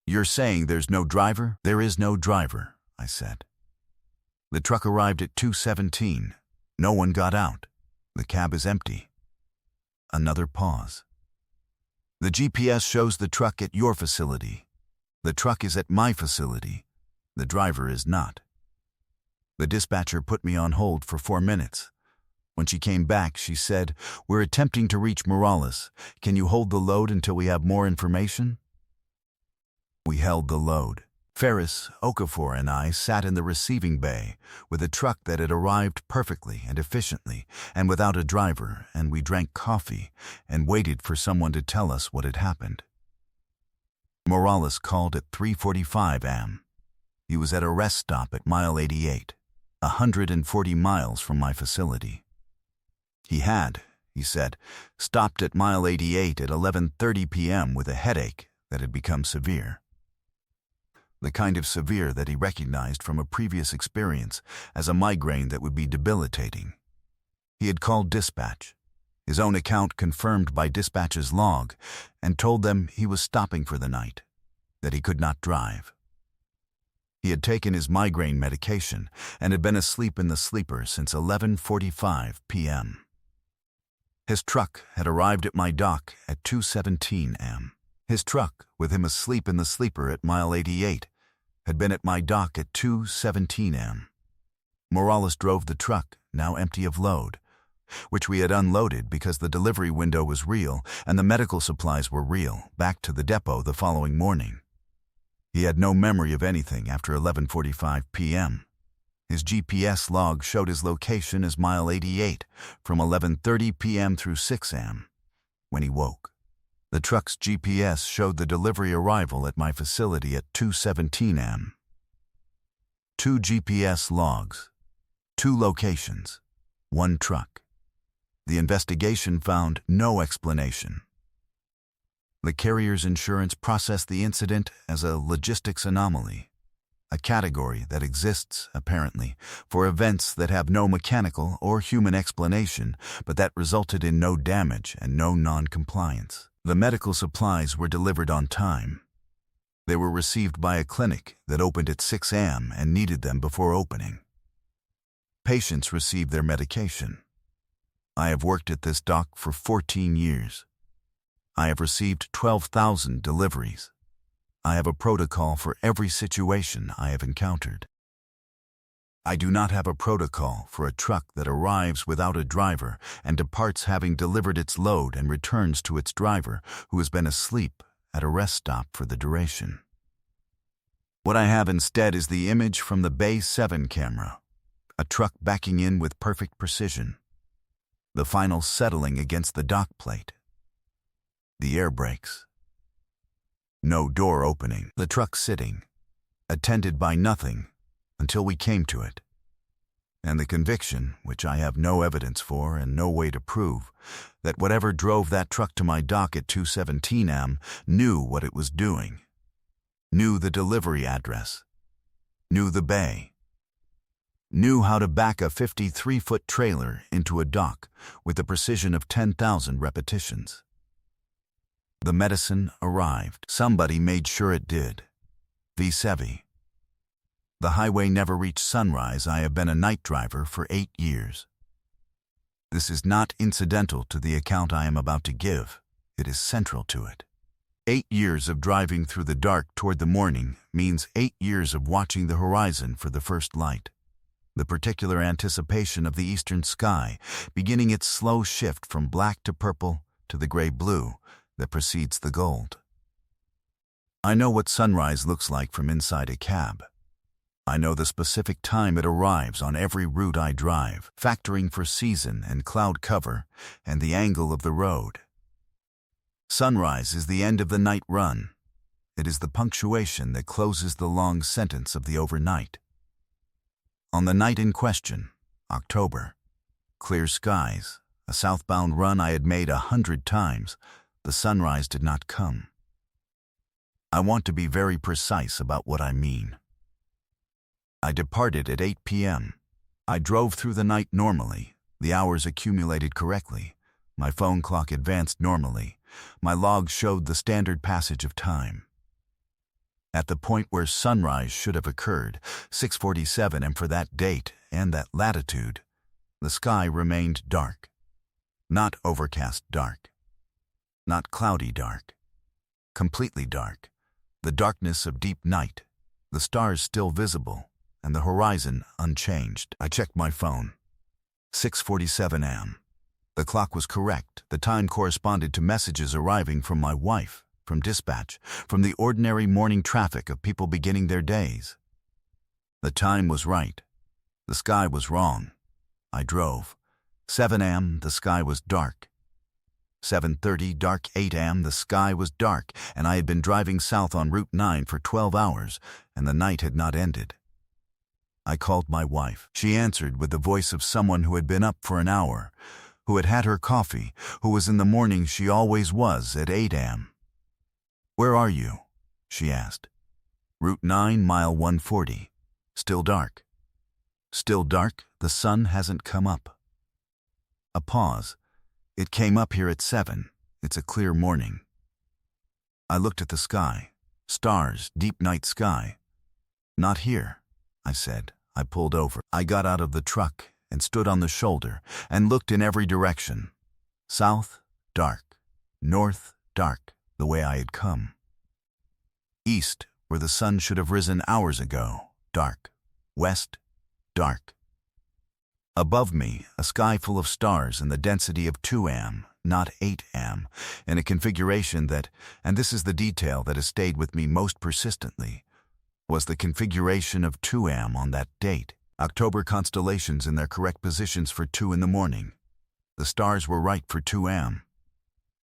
You're saying there's no driver? There is no driver, I said. The truck arrived at 2:17. No one got out. The cab is empty. Another pause. The GPS shows the truck at your facility. The truck is at my facility. The driver is not. The dispatcher put me on hold for 4 minutes. When she came back, she said, "We're attempting to reach Morales. Can you hold the load until we have more information?" We held the load. Ferris, Okafor, and I sat in the receiving bay with a truck that had arrived perfectly and efficiently and without a driver, and we drank coffee and waited for someone to tell us what had happened. Morales called at 3:45 a.m. He was at a rest stop at mile 88, 140 miles from my facility. He had, he said, stopped at mile 88 at 11:30 p.m. with a headache that had become severe. The kind of severe that he recognized from a previous experience as a migraine that would be debilitating. He had called dispatch, his own account confirmed by dispatch's log, and told them he was stopping for the night, that he could not drive. He had taken his migraine medication and had been asleep in the sleeper since 11:45 p.m. His truck had arrived at my dock at 2:17 a.m. His truck, with him asleep in the sleeper at mile 88, had been at my dock at 2:17 a.m. Morales drove the truck, now empty of load, which we had unloaded because the delivery window was real and the medical supplies were real, back to the depot the following morning. He had no memory of anything after 11:45 p.m. His GPS log showed his location as mile 88 from 11:30 p.m. through 6 a.m. when he woke. The truck's GPS showed the delivery arrival at my facility at 2:17 a.m. 2 GPS logs, 2 locations, 1 truck. The investigation found no explanation. The carrier's insurance processed the incident as a logistics anomaly, a category that exists, apparently, for events that have no mechanical or human explanation, but that resulted in no damage and no non-compliance. The medical supplies were delivered on time. They were received by a clinic that opened at 6 a.m. and needed them before opening. Patients received their medication. I have worked at this dock for 14 years. I have received 12,000 deliveries. I have a protocol for every situation I have encountered. I do not have a protocol for a truck that arrives without a driver and departs having delivered its load and returns to its driver, who has been asleep at a rest stop for the duration. What I have instead is the image from the Bay 7 camera, a truck backing in with perfect precision, the final settling against the dock plate, the air brakes, no door opening, the truck sitting, attended by nothing, until we came to it, and the conviction, which I have no evidence for and no way to prove, that whatever drove that truck to my dock at 2:17 a.m. knew what it was doing, knew the delivery address, knew the bay, knew how to back a 53-foot trailer into a dock with the precision of 10,000 repetitions. The medicine arrived. Somebody made sure it did. V7. The highway never reached Sunrise. I have been a night driver for 8 years. This is not incidental to the account I am about to give. It is central to it. 8 years of driving through the dark toward the morning means 8 years of watching the horizon for the first light. The particular anticipation of the eastern sky, beginning its slow shift from black to purple to the gray-blue that precedes the gold. I know what sunrise looks like from inside a cab. I know the specific time it arrives on every route I drive, factoring for season and cloud cover and the angle of the road. Sunrise is the end of the night run. It is the punctuation that closes the long sentence of the overnight. On the night in question, October, clear skies, a southbound run I had made 100 times, the sunrise did not come. I want to be very precise about what I mean. I departed at 8 p.m. I drove through the night normally. The hours accumulated correctly. My phone clock advanced normally. My logs showed the standard passage of time. At the point where sunrise should have occurred, 6:47 am for that date and that latitude, the sky remained dark. Not overcast dark. Not cloudy dark. Completely dark. The darkness of deep night. The stars still visible, and the horizon unchanged. I checked my phone. 6:47 am. The clock was correct. The time corresponded to messages arriving from my wife, from dispatch, from the ordinary morning traffic of people beginning their days. The time was right. The sky was wrong. I drove. 7 am, the sky was dark. 7:30, dark. 8 am, the sky was dark, and I had been driving south on Route 9 for 12 hours, and the night had not ended. I called my wife. She answered with the voice of someone who had been up for an hour, who had had her coffee, who was in the morning she always was at 8 am. "Where are you?" she asked. "Route 9, mile 140. Still dark." "Still dark? The sun hasn't come up." A pause. "It came up here at 7. It's a clear morning." I looked at the sky. Stars, deep night sky. "Not here," I said. I pulled over. I got out of the truck and stood on the shoulder and looked in every direction. South, dark. North, dark, the way I had come. East, where the sun should have risen hours ago, dark. West, dark. Above me, a sky full of stars in the density of 2 am, not 8 am, in a configuration that, and this is the detail that has stayed with me most persistently, was the configuration of 2 am on that date. October constellations in their correct positions for 2 in the morning. The stars were right for 2 am.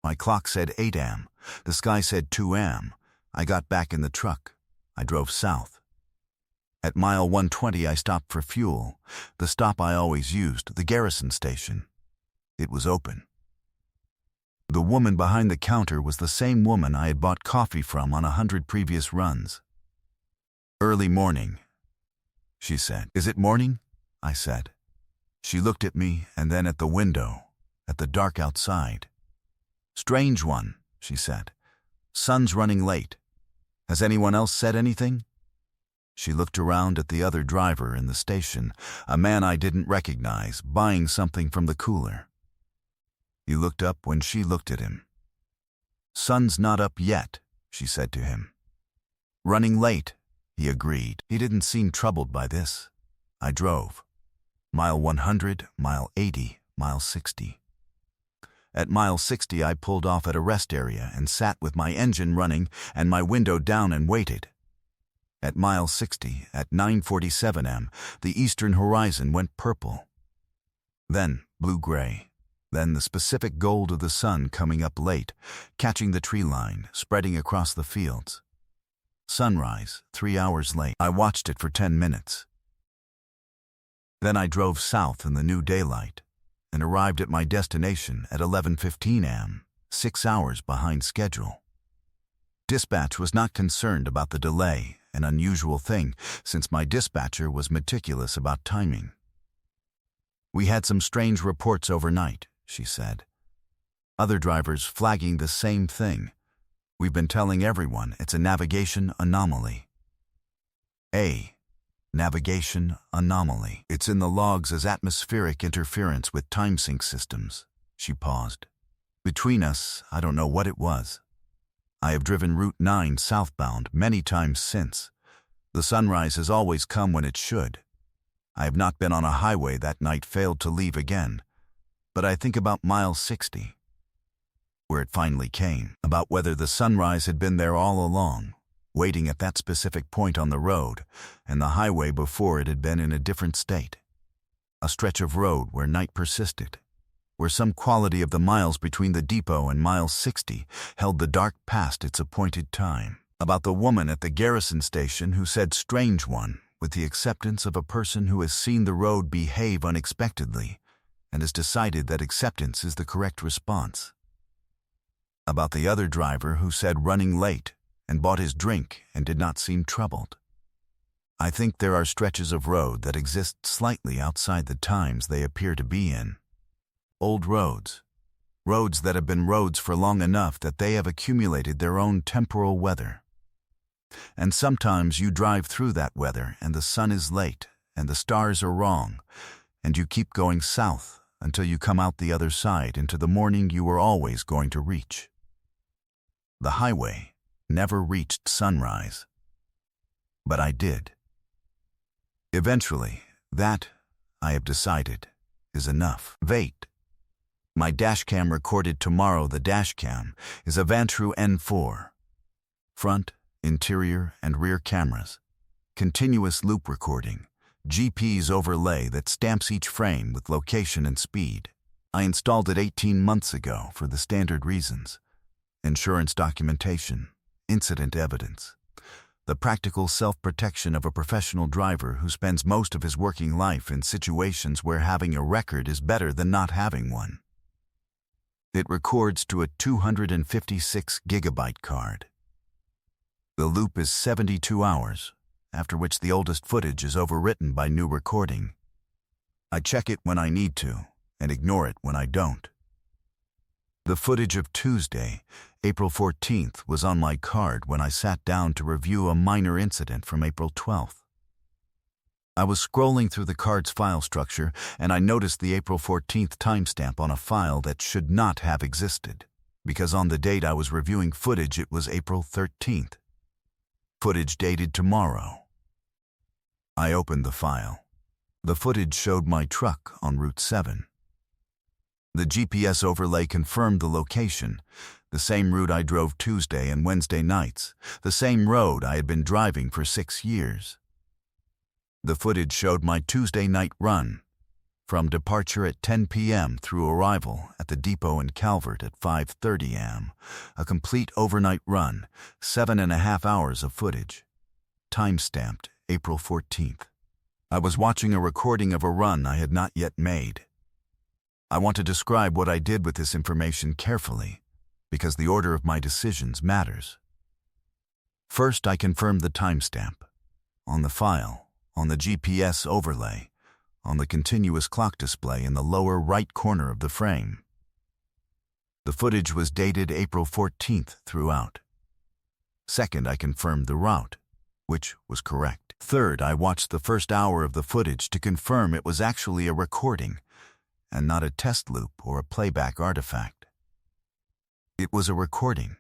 My clock said 8 am. The sky said 2 am. I got back in the truck. I drove south. At mile 120 I stopped for fuel, the stop I always used, the garrison station. It was open. The woman behind the counter was the same woman I had bought coffee from on 100 previous runs. "Early morning," she said. "Is it morning?" I said. She looked at me and then at the window, at the dark outside. "Strange one," she said. "Sun's running late. Has anyone else said anything?" She looked around at the other driver in the station, a man I didn't recognize, buying something from the cooler. He looked up when she looked at him. "Sun's not up yet," she said to him. "Running late," he agreed. He didn't seem troubled by this. I drove. Mile 100, mile 80, mile 60. At mile 60 I pulled off at a rest area and sat with my engine running and my window down and waited. At mile 60, at 9:47 am, the eastern horizon went purple. Then blue-gray. Then the specific gold of the sun coming up late, catching the tree line, spreading across the fields. Sunrise, 3 hours late. I watched it for 10 minutes. Then I drove south in the new daylight and arrived at my destination at 11:15 am, 6 hours behind schedule. Dispatch was not concerned about the delay, an unusual thing since my dispatcher was meticulous about timing. "We had some strange reports overnight," she said. "Other drivers flagging the same thing. We've been telling everyone it's a navigation anomaly." A navigation anomaly. It's in the logs as atmospheric interference with time sync systems. She paused. Between us, I don't know what it was. I have driven Route 9 southbound many times since. The sunrise has always come when it should. I have not been on a highway that night failed to leave again. But I think about mile 60, where it finally came, about whether the sunrise had been there all along, waiting at that specific point on the road, and the highway before it had been in a different state. A stretch of road where night persisted, where some quality of the miles between the depot and mile 60 held the dark past its appointed time. About the woman at the garrison station who said "strange one" with the acceptance of a person who has seen the road behave unexpectedly and has decided that acceptance is the correct response. About the other driver who said running late and bought his drink and did not seem troubled. I think there are stretches of road that exist slightly outside the times they appear to be in. Old roads. Roads that have been roads for long enough that they have accumulated their own temporal weather. And sometimes you drive through that weather and the sun is late and the stars are wrong, and you keep going south until you come out the other side into the morning you were always going to reach. The highway never reached sunrise. But I did. Eventually, that, I have decided, is enough. Wait. My dashcam recorded tomorrow. The dashcam is a Vantru N4. Front, interior, and rear cameras. Continuous loop recording. GPS overlay that stamps each frame with location and speed. I installed it 18 months ago for the standard reasons. Insurance documentation, incident evidence. The practical self-protection of a professional driver who spends most of his working life in situations where having a record is better than not having one. It records to a 256 gigabyte card. The loop is 72 hours, after which the oldest footage is overwritten by new recording. I check it when I need to, and ignore it when I don't. The footage of Tuesday, April 14th, was on my card when I sat down to review a minor incident from April 12th. I was scrolling through the card's file structure, and I noticed the April 14th timestamp on a file that should not have existed, because on the date I was reviewing footage it was April 13th. Footage dated tomorrow. I opened the file. The footage showed my truck on Route 7. The GPS overlay confirmed the location, the same route I drove Tuesday and Wednesday nights, the same road I had been driving for 6 years. The footage showed my Tuesday night run, from departure at 10 p.m. through arrival at the depot in Calvert at 5:30 a.m., a complete overnight run, 7.5 hours of footage. Time-stamped April 14th. I was watching a recording of a run I had not yet made. I want to describe what I did with this information carefully, because the order of my decisions matters. First, I confirmed the timestamp. On the file, on the GPS overlay, on the continuous clock display in the lower right corner of the frame. The footage was dated April 14th throughout. Second, I confirmed the route, which was correct. Third, I watched the first hour of the footage to confirm it was actually a recording, and not a test loop or a playback artifact. It was a recording.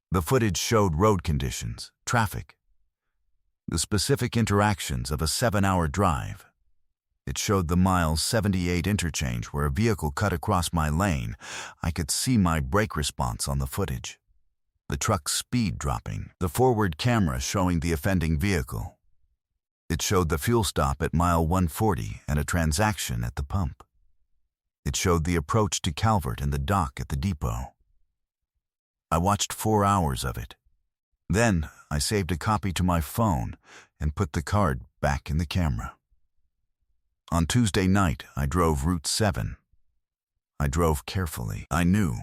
The footage showed road conditions, traffic, the specific interactions of a 7-hour drive. It showed the miles 78 interchange where a vehicle cut across my lane. I could see my brake response on the footage. The truck's speed dropping, the forward camera showing the offending vehicle. It showed the fuel stop at mile 140 and a transaction at the pump. It showed the approach to Calvert and the dock at the depot. I watched 4 hours of it. Then I saved a copy to my phone and put the card back in the camera. On Tuesday night, I drove Route 7. I drove carefully. I knew,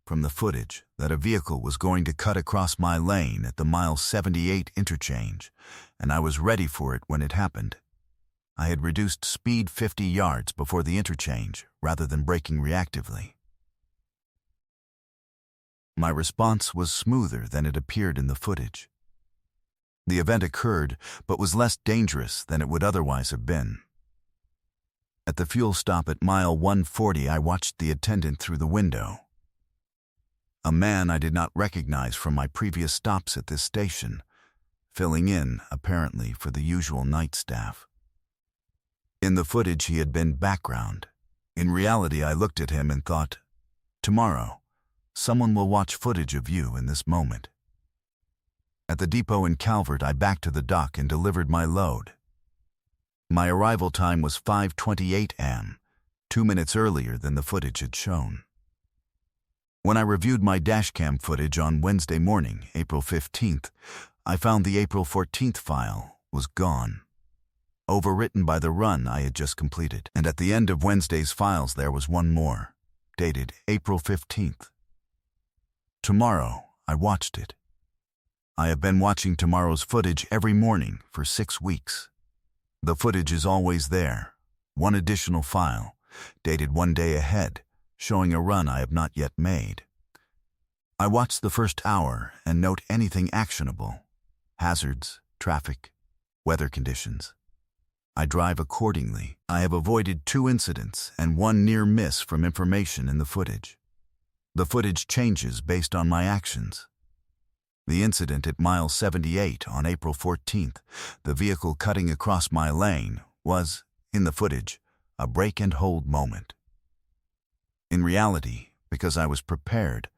from the footage, that a vehicle was going to cut across my lane at the mile 78 interchange, and I was ready for it when it happened. I had reduced speed 50 yards before the interchange, rather than braking reactively. My response was smoother than it appeared in the footage. The event occurred, but was less dangerous than it would otherwise have been. At the fuel stop at mile 140, I watched the attendant through the window. A man I did not recognize from my previous stops at this station, filling in, apparently, for the usual night staff. In the footage, he had been background. In reality, I looked at him and thought, tomorrow, someone will watch footage of you in this moment. At the depot in Calvert, I backed to the dock and delivered my load. My arrival time was 5:28 a.m., 2 minutes earlier than the footage had shown. When I reviewed my dashcam footage on Wednesday morning, April 15th, I found the April 14th file was gone. overwritten by the run I had just completed. And at the end of Wednesday's files there was one more, dated April 15th. Tomorrow, I watched it. I have been watching tomorrow's footage every morning for 6 weeks. The footage is always there, one additional file, dated 1 day ahead, showing a run I have not yet made. I watch the first hour and note anything actionable, hazards, traffic, weather conditions. I drive accordingly. I have avoided 2 incidents and 1 near miss from information in the footage. The footage changes based on my actions. The incident at mile 78 on April 14th, the vehicle cutting across my lane, was, in the footage, a break-and-hold moment. In reality, because I was prepared,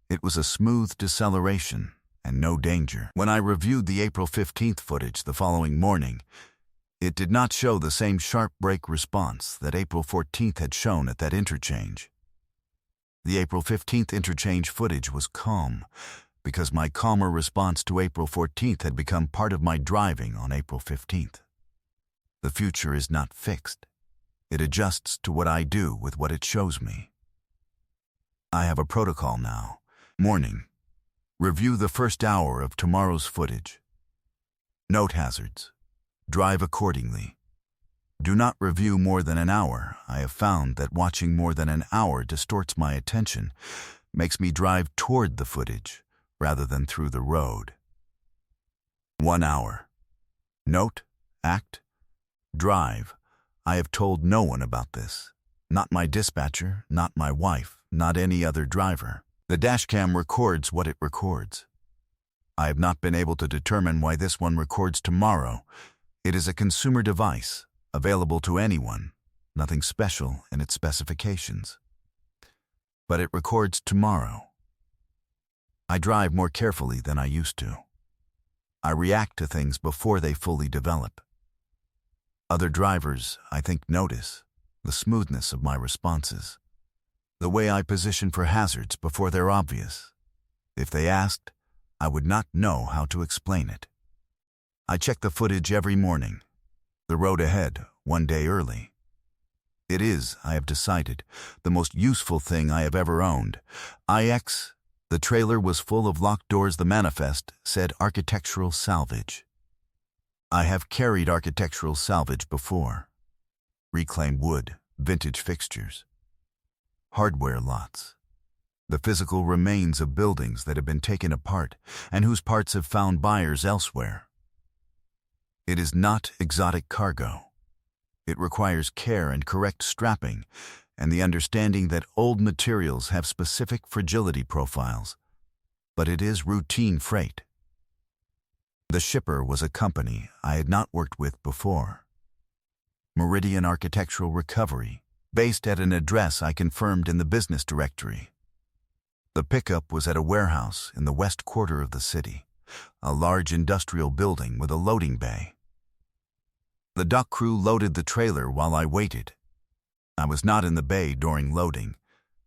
it was a smooth deceleration and no danger. When I reviewed the April 15th footage the following morning, it did not show the same sharp brake response that April 14th had shown at that interchange. The April 15th interchange footage was calm, because my calmer response to April 14th had become part of my driving on April 15th. The future is not fixed. It adjusts to what I do with what it shows me. I have a protocol now. Morning. Review the first hour of tomorrow's footage. Note hazards. Drive accordingly. Do not review more than an hour. I have found that watching more than an hour distorts my attention, makes me drive toward the footage rather than through the road. 1 hour. Note, act, drive. I have told no one about this. Not my dispatcher, not my wife, not any other driver. The dashcam records what it records. I have not been able to determine why this one records tomorrow. It is a consumer device, available to anyone, nothing special in its specifications. But it records tomorrow. I drive more carefully than I used to. I react to things before they fully develop. Other drivers, I think, notice the smoothness of my responses, the way I position for hazards before they're obvious. If they asked, I would not know how to explain it. I check the footage every morning. The road ahead, 1 day early. It is, I have decided, the most useful thing I have ever owned. IX, the trailer was full of locked doors. The manifest said architectural salvage. I have carried architectural salvage before. Reclaimed wood, vintage fixtures. Hardware lots. The physical remains of buildings that have been taken apart and whose parts have found buyers elsewhere. It is not exotic cargo. It requires care and correct strapping and the understanding that old materials have specific fragility profiles, but it is routine freight. The shipper was a company I had not worked with before. Meridian Architectural Recovery, based at an address I confirmed in the business directory. The pickup was at a warehouse in the west quarter of the city, a large industrial building with a loading bay. The dock crew loaded the trailer while I waited. I was not in the bay during loading,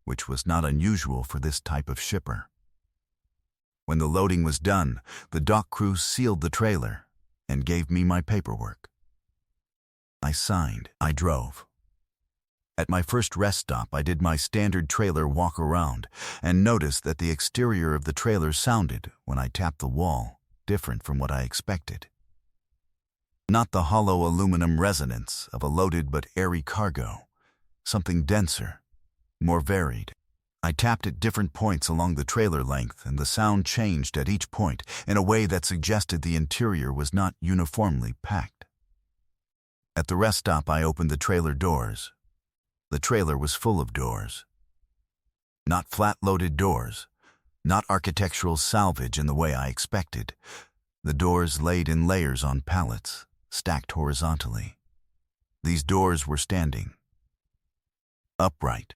which was not unusual for this type of shipper. When the loading was done, the dock crew sealed the trailer and gave me my paperwork. I signed. I drove. At my first rest stop, I did my standard trailer walk around and noticed that the exterior of the trailer sounded, when I tapped the wall, different from what I expected. Not the hollow aluminum resonance of a loaded but airy cargo, something denser, more varied. I tapped at different points along the trailer length, and the sound changed at each point in a way that suggested the interior was not uniformly packed. At the rest stop, I opened the trailer doors. The trailer was full of doors. Not flat-loaded doors, not architectural salvage in the way I expected. The doors laid in layers on pallets, stacked horizontally. These doors were standing, upright,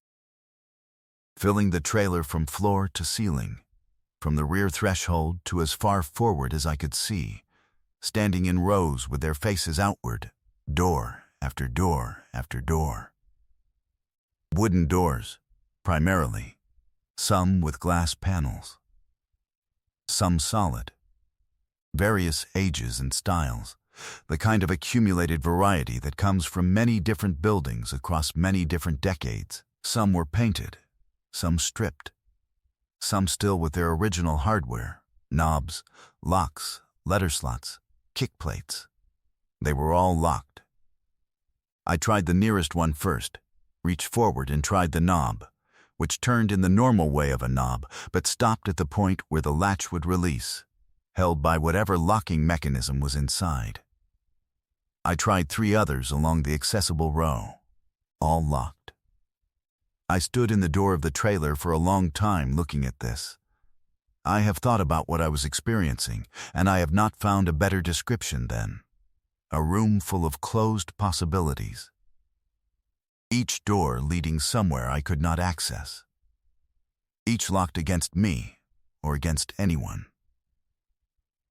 filling the trailer from floor to ceiling, from the rear threshold to as far forward as I could see, standing in rows with their faces outward, door after door after door. Wooden doors, primarily, some with glass panels, some solid, various ages and styles, the kind of accumulated variety that comes from many different buildings across many different decades. Some were painted, some stripped, some still with their original hardware, knobs, locks, letter slots, kick plates. They were all locked. I tried the nearest one first, reached forward and tried the knob, which turned in the normal way of a knob, but stopped at the point where the latch would release, held by whatever locking mechanism was inside. I tried 3 others along the accessible row, all locked. I stood in the door of the trailer for a long time looking at this. I have thought about what I was experiencing, and I have not found a better description than a room full of closed possibilities, each door leading somewhere I could not access, each locked against me or against anyone.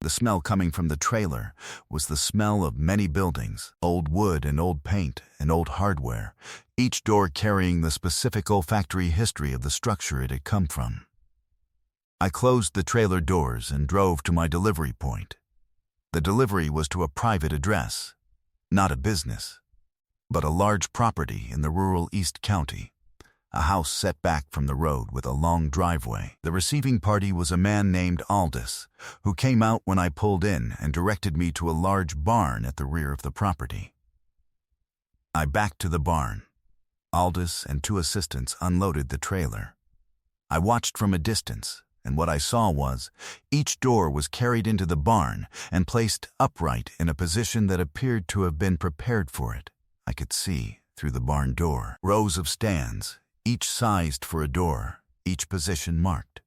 The smell coming from the trailer was the smell of many buildings, old wood and old paint and old hardware, each door carrying the specific olfactory history of the structure it had come from. I closed the trailer doors and drove to my delivery point. The delivery was to a private address, not a business, but a large property in the rural East County, a house set back from the road with a long driveway. The receiving party was a man named Aldous, who came out when I pulled in and directed me to a large barn at the rear of the property. I backed to the barn. Aldous and 2 assistants unloaded the trailer. I watched from a distance, and what I saw was, each door was carried into the barn and placed upright in a position that appeared to have been prepared for it. I could see, through the barn door, rows of stands, each sized for a door, each position marked.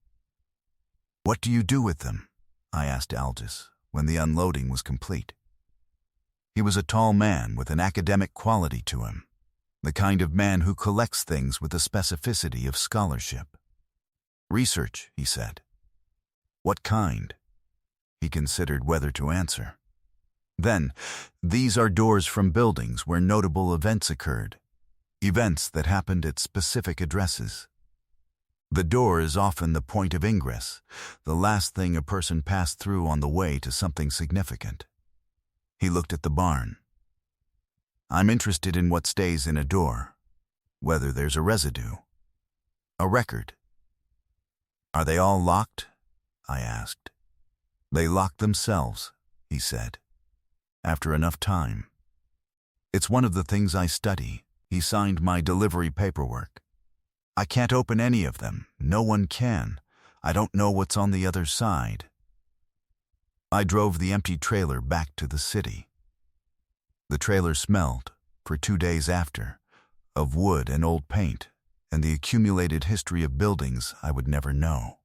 "What do you do with them?" I asked Aldous when the unloading was complete. He was a tall man with an academic quality to him, the kind of man who collects things with the specificity of scholarship. "Research," he said. "What kind?" He considered whether to answer. Then, "These are doors from buildings where notable events occurred, events that happened at specific addresses. The door is often the point of ingress, the last thing a person passed through on the way to something significant." He looked at the barn. "I'm interested in what stays in a door, whether there's a residue, a record." "Are they all locked?" I asked. "They lock themselves," he said, "after enough time. It's one of the things I study." He signed my delivery paperwork. "I can't open any of them. No one can. I don't know what's on the other side." I drove the empty trailer back to the city. The trailer smelled, for 2 days after, of wood and old paint and the accumulated history of buildings I would never know.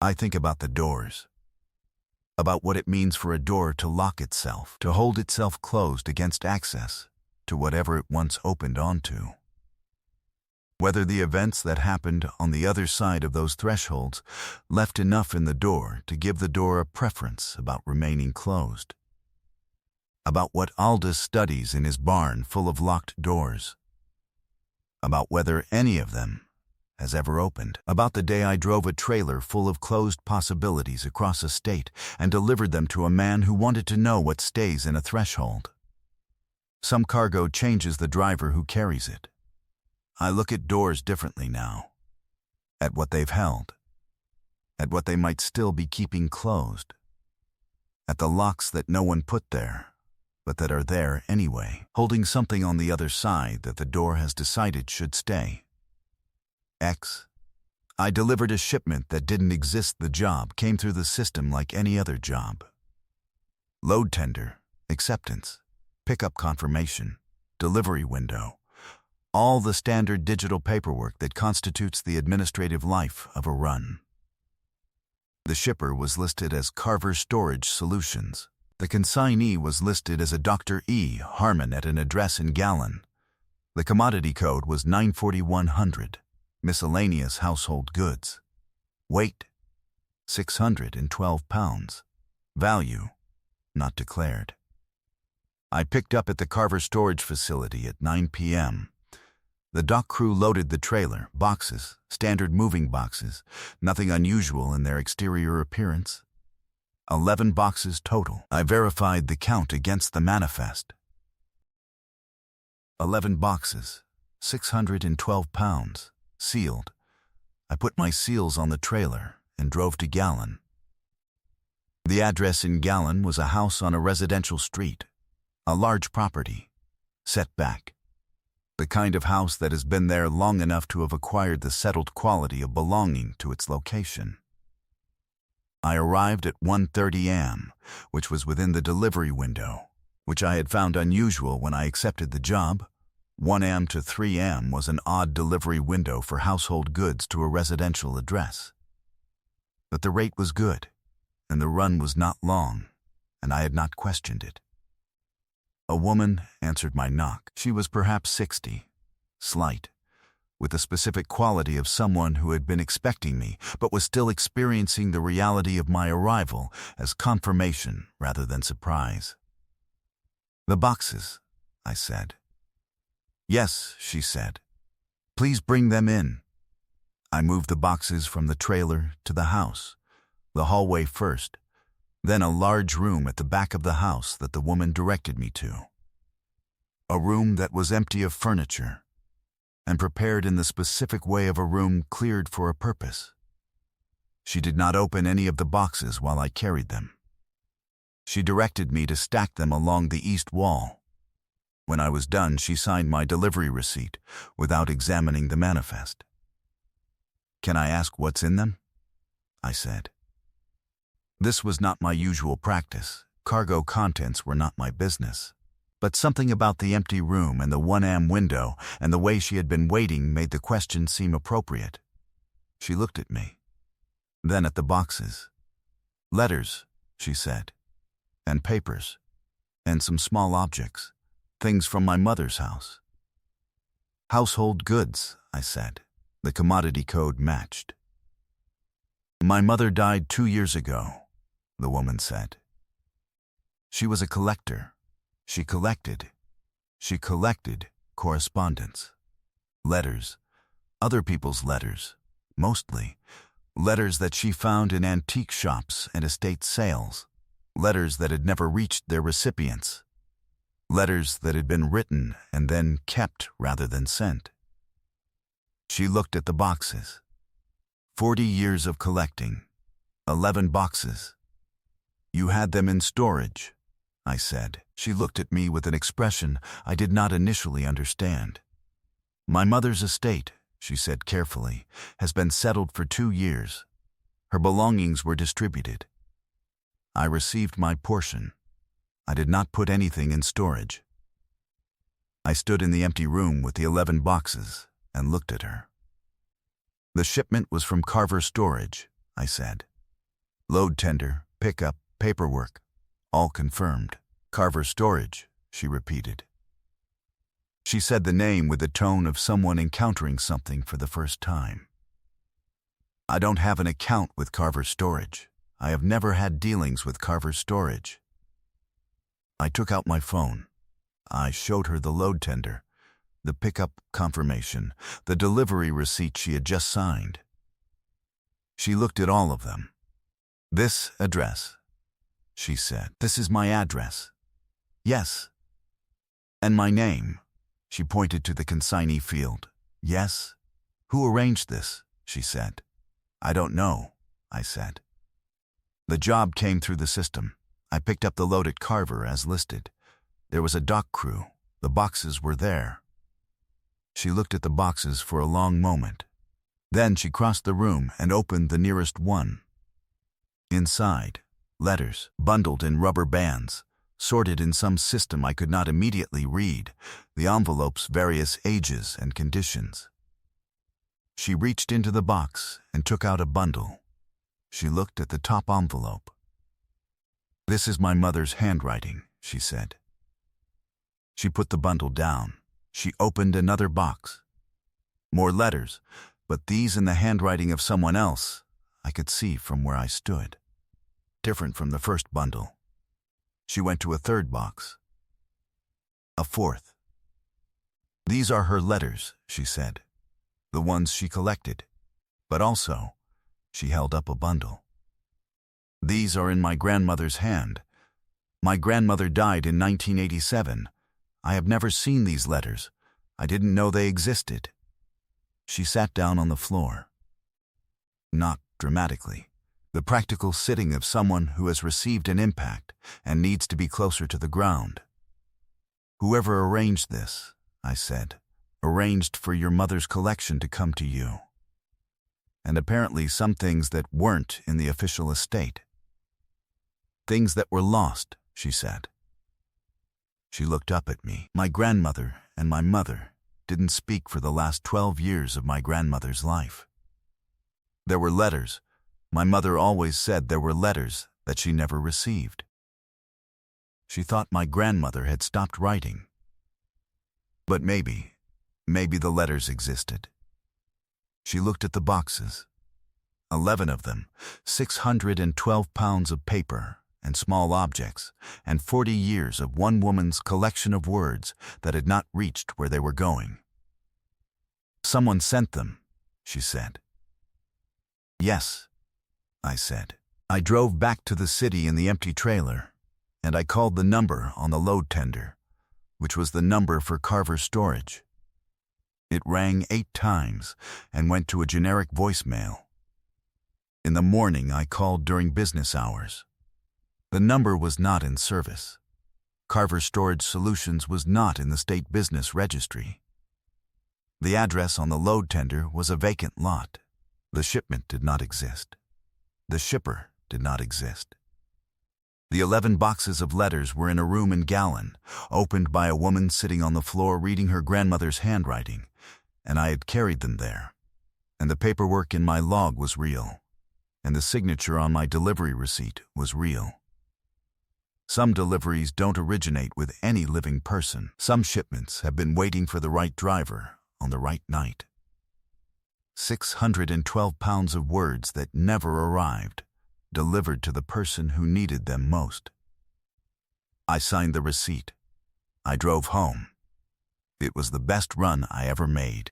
I think about the doors, about what it means for a door to lock itself, to hold itself closed against access to whatever it once opened onto. Whether the events that happened on the other side of those thresholds left enough in the door to give the door a preference about remaining closed. About what Aldous studies in his barn full of locked doors. About whether any of them has ever opened. About the day I drove a trailer full of closed possibilities across a state and delivered them to a man who wanted to know what stays in a threshold. Some cargo changes the driver who carries it. I look at doors differently now, at what they've held, at what they might still be keeping closed, at the locks that no one put there, but that are there anyway, holding something on the other side that the door has decided should stay. I delivered a shipment that didn't exist. The job came through the system like any other job. Load tender, acceptance, pickup confirmation, delivery window, all the standard digital paperwork that constitutes the administrative life of a run. The shipper was listed as Carver Storage Solutions. The consignee was listed as a Dr. E. Harmon at an address in Gallon. The commodity code was 94100, miscellaneous household goods. Weight, 612 pounds. Value, not declared. I picked up at the Carver storage facility at 9 p.m. The dock crew loaded the trailer, boxes, standard moving boxes, nothing unusual in their exterior appearance. 11 boxes total. I verified the count against the manifest. 11 boxes, 612 pounds, sealed. I put my seals on the trailer and drove to Gallon. The address in Gallon was a house on a residential street, a large property, set back. The kind of house that has been there long enough to have acquired the settled quality of belonging to its location. I arrived at 1:30 a.m., which was within the delivery window, which I had found unusual when I accepted the job. 1 a.m. to 3 a.m. was an odd delivery window for household goods to a residential address. But the rate was good, and the run was not long, and I had not questioned it. A woman answered my knock. She was perhaps 60, slight, with the specific quality of someone who had been expecting me, but was still experiencing the reality of my arrival as confirmation rather than surprise. "The boxes," I said. "Yes," she said. "Please bring them in." I moved the boxes from the trailer to the house, the hallway first, then a large room at the back of the house that the woman directed me to. A room that was empty of furniture, and prepared in the specific way of a room cleared for a purpose. She did not open any of the boxes while I carried them. She directed me to stack them along the east wall. When I was done, she signed my delivery receipt without examining the manifest. "Can I ask what's in them?" I said. This was not my usual practice. Cargo contents were not my business. But something about the empty room and the 1 a.m. window and the way she had been waiting made the question seem appropriate. She looked at me, then at the boxes. "Letters," she said, "and papers, and some small objects, things from my mother's house." "Household goods," I said. The commodity code matched. "My mother died 2 years ago," the woman said. "She was a collector. She collected correspondence, letters, other people's letters, mostly, letters that she found in antique shops and estate sales, letters that had never reached their recipients, letters that had been written and then kept rather than sent." She looked at the boxes. 40 years of collecting, 11 boxes. "You had them in storage," I said. She looked at me with an expression I did not initially understand. "My mother's estate," she said carefully, "has been settled for 2 years. Her belongings were distributed. I received my portion. I did not put anything in storage." I stood in the empty room with the 11 boxes and looked at her. "The shipment was from Carver Storage," I said. "Load tender, pickup, paperwork, all confirmed." "Carver Storage," she repeated. She said the name with the tone of someone encountering something for the first time. "I don't have an account with Carver Storage. I have never had dealings with Carver Storage." I took out my phone. I showed her the load tender, the pickup confirmation, the delivery receipt she had just signed. She looked at all of them. "This address," she said. "This is my address." "Yes." "And my name?" She pointed to the consignee field. "Yes." "Who arranged this?" she said. "I don't know," I said. "The job came through the system. I picked up the load at Carver as listed. There was a dock crew. The boxes were there." She looked at the boxes for a long moment. Then she crossed the room and opened the nearest one. Inside, letters, bundled in rubber bands, sorted in some system I could not immediately read, the envelope's various ages and conditions. She reached into the box and took out a bundle. She looked at the top envelope. "This is my mother's handwriting," she said. She put the bundle down. She opened another box. More letters, but these in the handwriting of someone else I could see from where I stood. Different from the first bundle. She went to a third box. A fourth. "These are her letters," she said. "The ones she collected. But also," she held up a bundle. These are in my grandmother's hand. My grandmother died in 1987. I have never seen these letters. I didn't know they existed." She sat down on the floor. Not dramatically. The practical sitting of someone who has received an impact and needs to be closer to the ground. "Whoever arranged this," I said, "arranged for your mother's collection to come to you. And apparently some things that weren't in the official estate. Things that were lost," she said. She looked up at me. My grandmother and my mother didn't speak for the last 12 years of my grandmother's life. There were letters. My mother always said there were letters that she never received. She thought my grandmother had stopped writing. But maybe the letters existed. She looked at the boxes. 11 of them, 612 pounds of paper and small objects, and 40 years of one woman's collection of words that had not reached where they were going. "Someone sent them," she said. "Yes," I said. I drove back to the city in the empty trailer, and I called the number on the load tender, which was the number for Carver's storage. It rang 8 times and went to a generic voicemail. In the morning, I called during business hours. The number was not in service. Carver Storage Solutions was not in the state business registry. The address on the load tender was a vacant lot. The shipment did not exist. The shipper did not exist. The 11 boxes of letters were in a room in Gallon, opened by a woman sitting on the floor reading her grandmother's handwriting, and I had carried them there. And the paperwork in my log was real, and the signature on my delivery receipt was real. Some deliveries don't originate with any living person. Some shipments have been waiting for the right driver on the right night. 612 pounds of words that never arrived, delivered to the person who needed them most. I signed the receipt. I drove home. It was the best run I ever made.